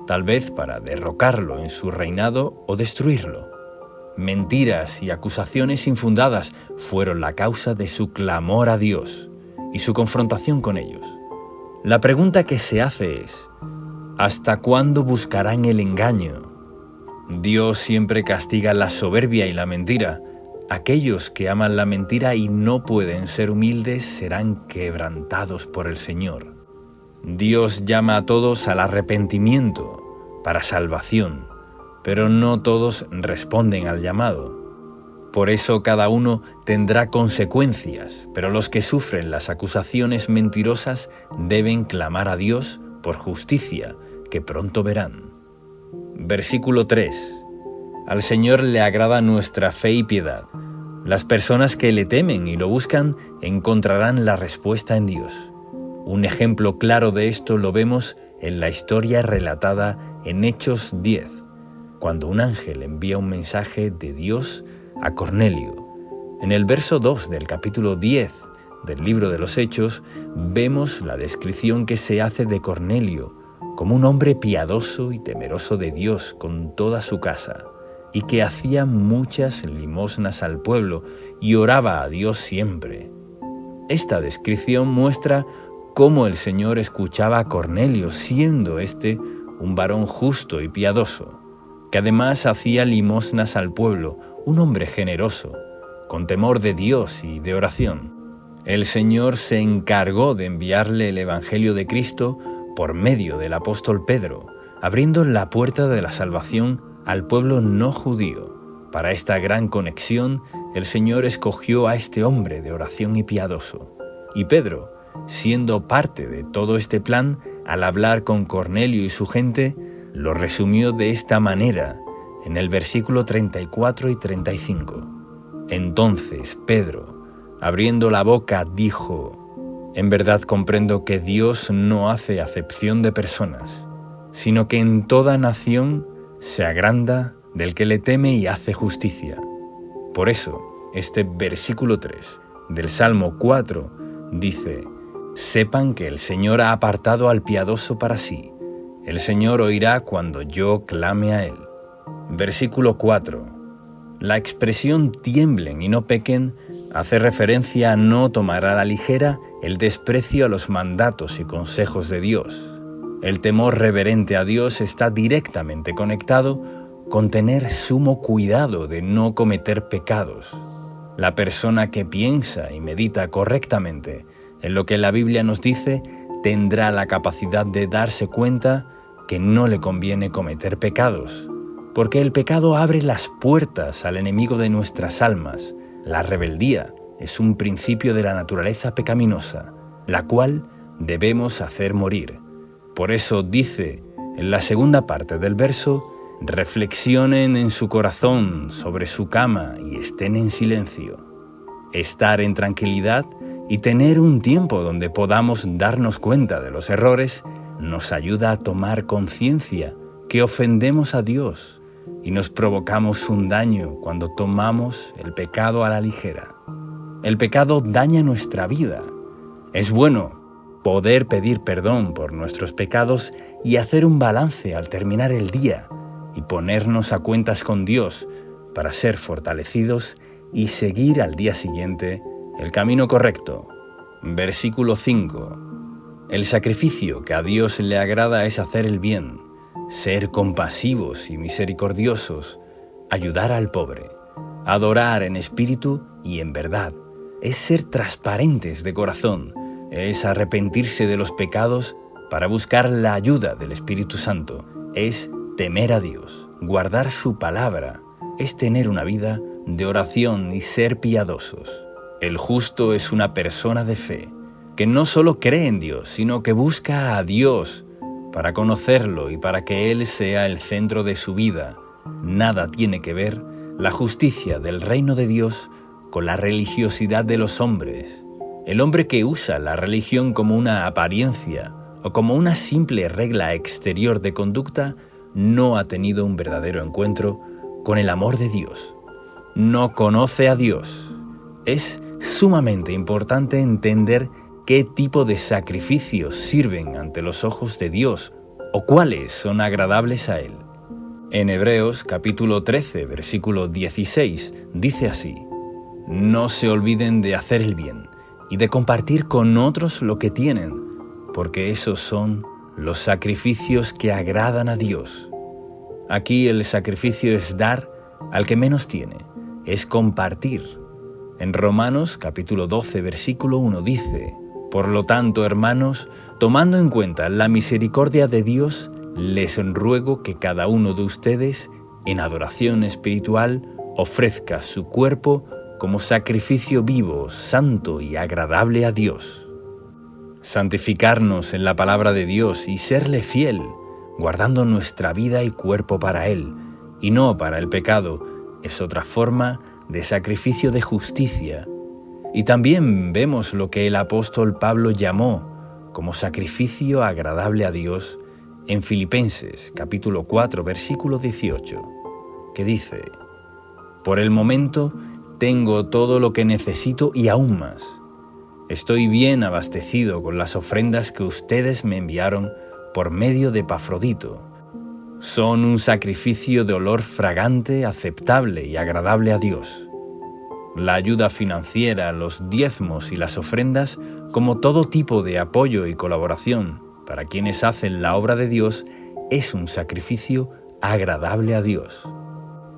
tal vez para derrocarlo en su reinado o destruirlo. Mentiras y acusaciones infundadas fueron la causa de su clamor a Dios y su confrontación con ellos. La pregunta que se hace es: ¿hasta cuándo buscarán el engaño? Dios siempre castiga la soberbia y la mentira. Aquellos que aman la mentira y no pueden ser humildes serán quebrantados por el Señor. Dios llama a todos al arrepentimiento para salvación, pero no todos responden al llamado. Por eso cada uno tendrá consecuencias, pero los que sufren las acusaciones mentirosas deben clamar a Dios por justicia, que pronto verán. Versículo 3. Al Señor le agrada nuestra fe y piedad. Las personas que le temen y lo buscan encontrarán la respuesta en Dios. Un ejemplo claro de esto lo vemos en la historia relatada en Hechos 10, cuando un ángel envía un mensaje de Dios a Cornelio. En el verso 2 del capítulo 10 del libro de los Hechos vemos la descripción que se hace de Cornelio como un hombre piadoso y temeroso de Dios con toda su casa, y que hacía muchas limosnas al pueblo y oraba a Dios siempre. Esta descripción muestra cómo el Señor escuchaba a Cornelio, siendo este un varón justo y piadoso, que además hacía limosnas al pueblo, un hombre generoso, con temor de Dios y de oración. El Señor se encargó de enviarle el Evangelio de Cristo por medio del apóstol Pedro, abriendo la puerta de la salvación al pueblo no judío. Para esta gran conexión, el Señor escogió a este hombre de oración y piadoso. Y Pedro, siendo parte de todo este plan, al hablar con Cornelio y su gente, lo resumió de esta manera en el versículo 34 y 35. Entonces Pedro, abriendo la boca, dijo: en verdad comprendo que Dios no hace acepción de personas, sino que en toda nación se agranda del que le teme y hace justicia. Por eso, este versículo 3 del Salmo 4 dice: sepan que el Señor ha apartado al piadoso para sí, El Señor oirá cuando yo clame a Él. Versículo 4. La expresión tiemblen y no pequen hace referencia a no tomar a la ligera el desprecio a los mandatos y consejos de Dios. El temor reverente a Dios está directamente conectado con tener sumo cuidado de no cometer pecados. La persona que piensa y medita correctamente en lo que la Biblia nos dice tendrá la capacidad de darse cuenta que no le conviene cometer pecados, porque el pecado abre las puertas al enemigo de nuestras almas. La rebeldía es un principio de la naturaleza pecaminosa, la cual debemos hacer morir. Por eso dice en la segunda parte del verso: reflexionen en su corazón sobre su cama y estén en silencio. Estar en tranquilidad y tener un tiempo donde podamos darnos cuenta de los errores nos ayuda a tomar conciencia que ofendemos a Dios y nos provocamos un daño cuando tomamos el pecado a la ligera. El pecado daña nuestra vida. Es bueno poder pedir perdón por nuestros pecados y hacer un balance al terminar el día y ponernos a cuentas con Dios para ser fortalecidos y seguir al día siguiente el camino correcto. Versículo 5. El sacrificio que a Dios le agrada es hacer el bien, ser compasivos y misericordiosos, ayudar al pobre, adorar en espíritu y en verdad, es ser transparentes de corazón, es arrepentirse de los pecados para buscar la ayuda del Espíritu Santo, es temer a Dios, guardar su palabra, es tener una vida de oración y ser piadosos. El justo es una persona de fe, que no solo cree en Dios, sino que busca a Dios para conocerlo y para que Él sea el centro de su vida. Nada tiene que ver la justicia del reino de Dios con la religiosidad de los hombres. El hombre que usa la religión como una apariencia o como una simple regla exterior de conducta no ha tenido un verdadero encuentro con el amor de Dios. No conoce a Dios. Es sumamente importante entender qué tipo de sacrificios sirven ante los ojos de Dios o cuáles son agradables a Él. En Hebreos capítulo 13, versículo 16, dice así: no se olviden de hacer el bien y de compartir con otros lo que tienen, porque esos son los sacrificios que agradan a Dios. Aquí el sacrificio es dar al que menos tiene, es compartir. En Romanos capítulo 12, versículo 1 dice: por lo tanto, hermanos, tomando en cuenta la misericordia de Dios, les ruego que cada uno de ustedes, en adoración espiritual, ofrezca su cuerpo como sacrificio vivo, santo y agradable a Dios. Santificarnos en la palabra de Dios y serle fiel, guardando nuestra vida y cuerpo para Él, y no para el pecado, es otra forma de sacrificio de justicia. Y también vemos lo que el apóstol Pablo llamó como sacrificio agradable a Dios en Filipenses capítulo 4 versículo 18, que dice: por el momento tengo todo lo que necesito y aún más. Estoy bien abastecido con las ofrendas que ustedes me enviaron por medio de Epafrodito. Son un sacrificio de olor fragante, aceptable y agradable a Dios. La ayuda financiera, los diezmos y las ofrendas, como todo tipo de apoyo y colaboración para quienes hacen la obra de Dios, es un sacrificio agradable a Dios.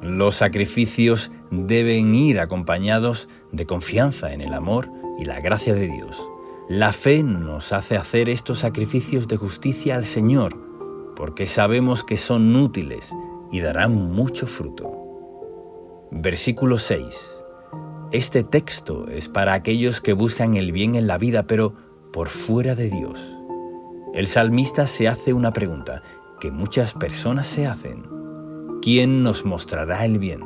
Los sacrificios deben ir acompañados de confianza en el amor y la gracia de Dios. La fe nos hace hacer estos sacrificios de justicia al Señor, porque sabemos que son útiles y darán mucho fruto. Versículo 6. Este texto es para aquellos que buscan el bien en la vida, pero por fuera de Dios. El salmista se hace una pregunta que muchas personas se hacen: ¿quién nos mostrará el bien?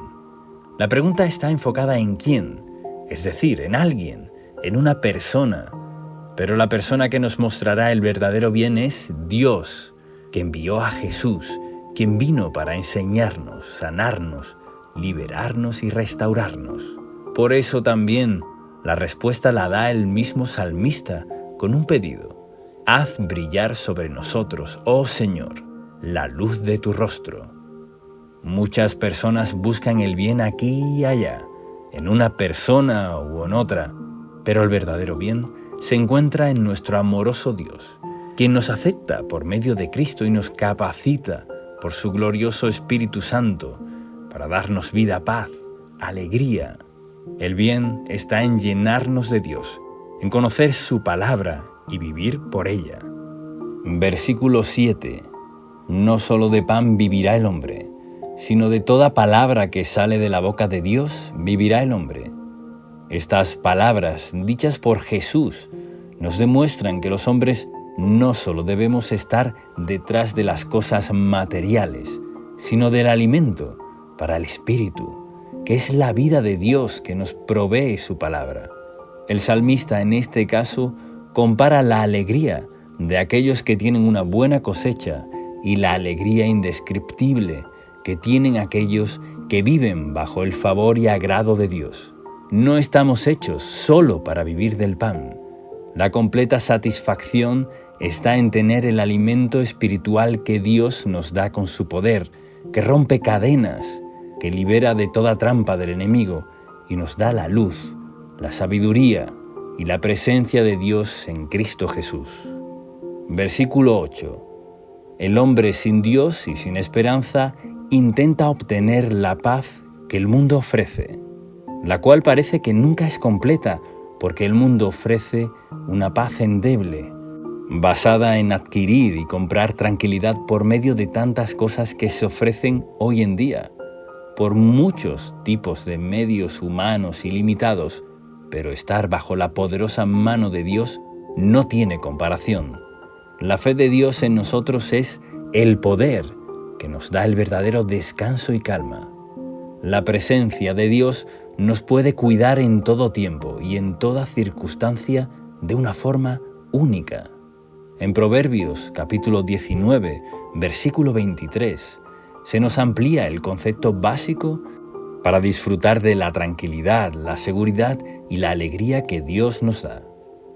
La pregunta está enfocada en quién, es decir, en alguien, en una persona. Pero la persona que nos mostrará el verdadero bien es Dios, que envió a Jesús, quien vino para enseñarnos, sanarnos, liberarnos y restaurarnos. Por eso también la respuesta la da el mismo salmista con un pedido: haz brillar sobre nosotros, oh Señor, la luz de tu rostro. Muchas personas buscan el bien aquí y allá, en una persona u en otra, pero el verdadero bien se encuentra en nuestro amoroso Dios, quien nos acepta por medio de Cristo y nos capacita por su glorioso Espíritu Santo para darnos vida, paz, alegría. El bien está en llenarnos de Dios, en conocer su palabra y vivir por ella. Versículo 7. No solo de pan vivirá el hombre, sino de toda palabra que sale de la boca de Dios vivirá el hombre. Estas palabras, dichas por Jesús, nos demuestran que los hombres no solo debemos estar detrás de las cosas materiales, sino del alimento para el espíritu, que es la vida de Dios que nos provee su palabra. El salmista en este caso compara la alegría de aquellos que tienen una buena cosecha y la alegría indescriptible que tienen aquellos que viven bajo el favor y agrado de Dios. No estamos hechos solo para vivir del pan. La completa satisfacción está en tener el alimento espiritual que Dios nos da con su poder, que rompe cadenas, que libera de toda trampa del enemigo y nos da la luz, la sabiduría y la presencia de Dios en Cristo Jesús. Versículo 8. El hombre sin Dios y sin esperanza intenta obtener la paz que el mundo ofrece, la cual parece que nunca es completa, porque el mundo ofrece una paz endeble, basada en adquirir y comprar tranquilidad por medio de tantas cosas que se ofrecen hoy en día, por muchos tipos de medios humanos ilimitados, pero estar bajo la poderosa mano de Dios no tiene comparación. La fe de Dios en nosotros es el poder que nos da el verdadero descanso y calma. La presencia de Dios nos puede cuidar en todo tiempo y en toda circunstancia de una forma única. En Proverbios capítulo 19, versículo 23, se nos amplía el concepto básico para disfrutar de la tranquilidad, la seguridad y la alegría que Dios nos da.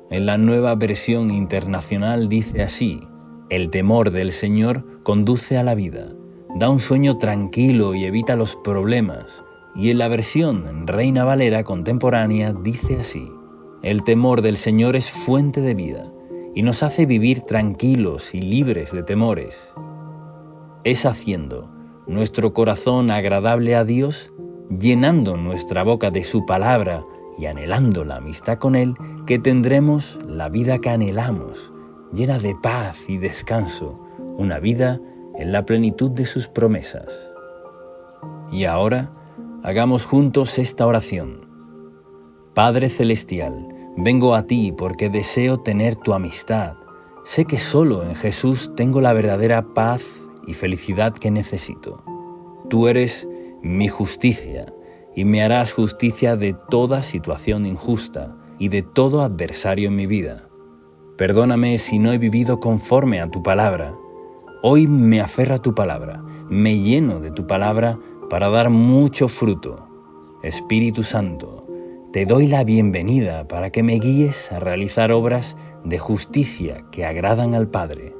En la Nueva Versión Internacional dice así: el temor del Señor conduce a la vida, da un sueño tranquilo y evita los problemas. Y en la versión Reina Valera contemporánea dice así: el temor del Señor es fuente de vida y nos hace vivir tranquilos y libres de temores. Es haciendo nuestro corazón agradable a Dios, llenando nuestra boca de su palabra y anhelando la amistad con Él, que tendremos la vida que anhelamos, llena de paz y descanso, una vida en la plenitud de sus promesas. Y ahora, hagamos juntos esta oración. Padre Celestial, vengo a ti porque deseo tener tu amistad. Sé que solo en Jesús tengo la verdadera paz y felicidad que necesito. Tú eres mi justicia y me harás justicia de toda situación injusta y de todo adversario en mi vida. Perdóname si no he vivido conforme a tu palabra. Hoy me aferro a tu palabra, me lleno de tu palabra para dar mucho fruto. Espíritu Santo, te doy la bienvenida para que me guíes a realizar obras de justicia que agradan al Padre.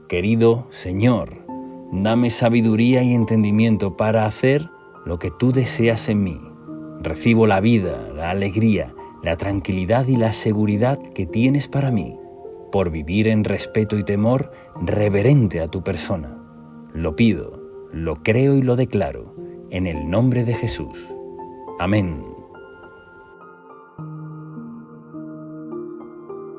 Querido Señor, dame sabiduría y entendimiento para hacer lo que tú deseas en mí. Recibo la vida, la alegría, la tranquilidad y la seguridad que tienes para mí, por vivir en respeto y temor reverente a tu persona. Lo pido, lo creo y lo declaro, en el nombre de Jesús. Amén.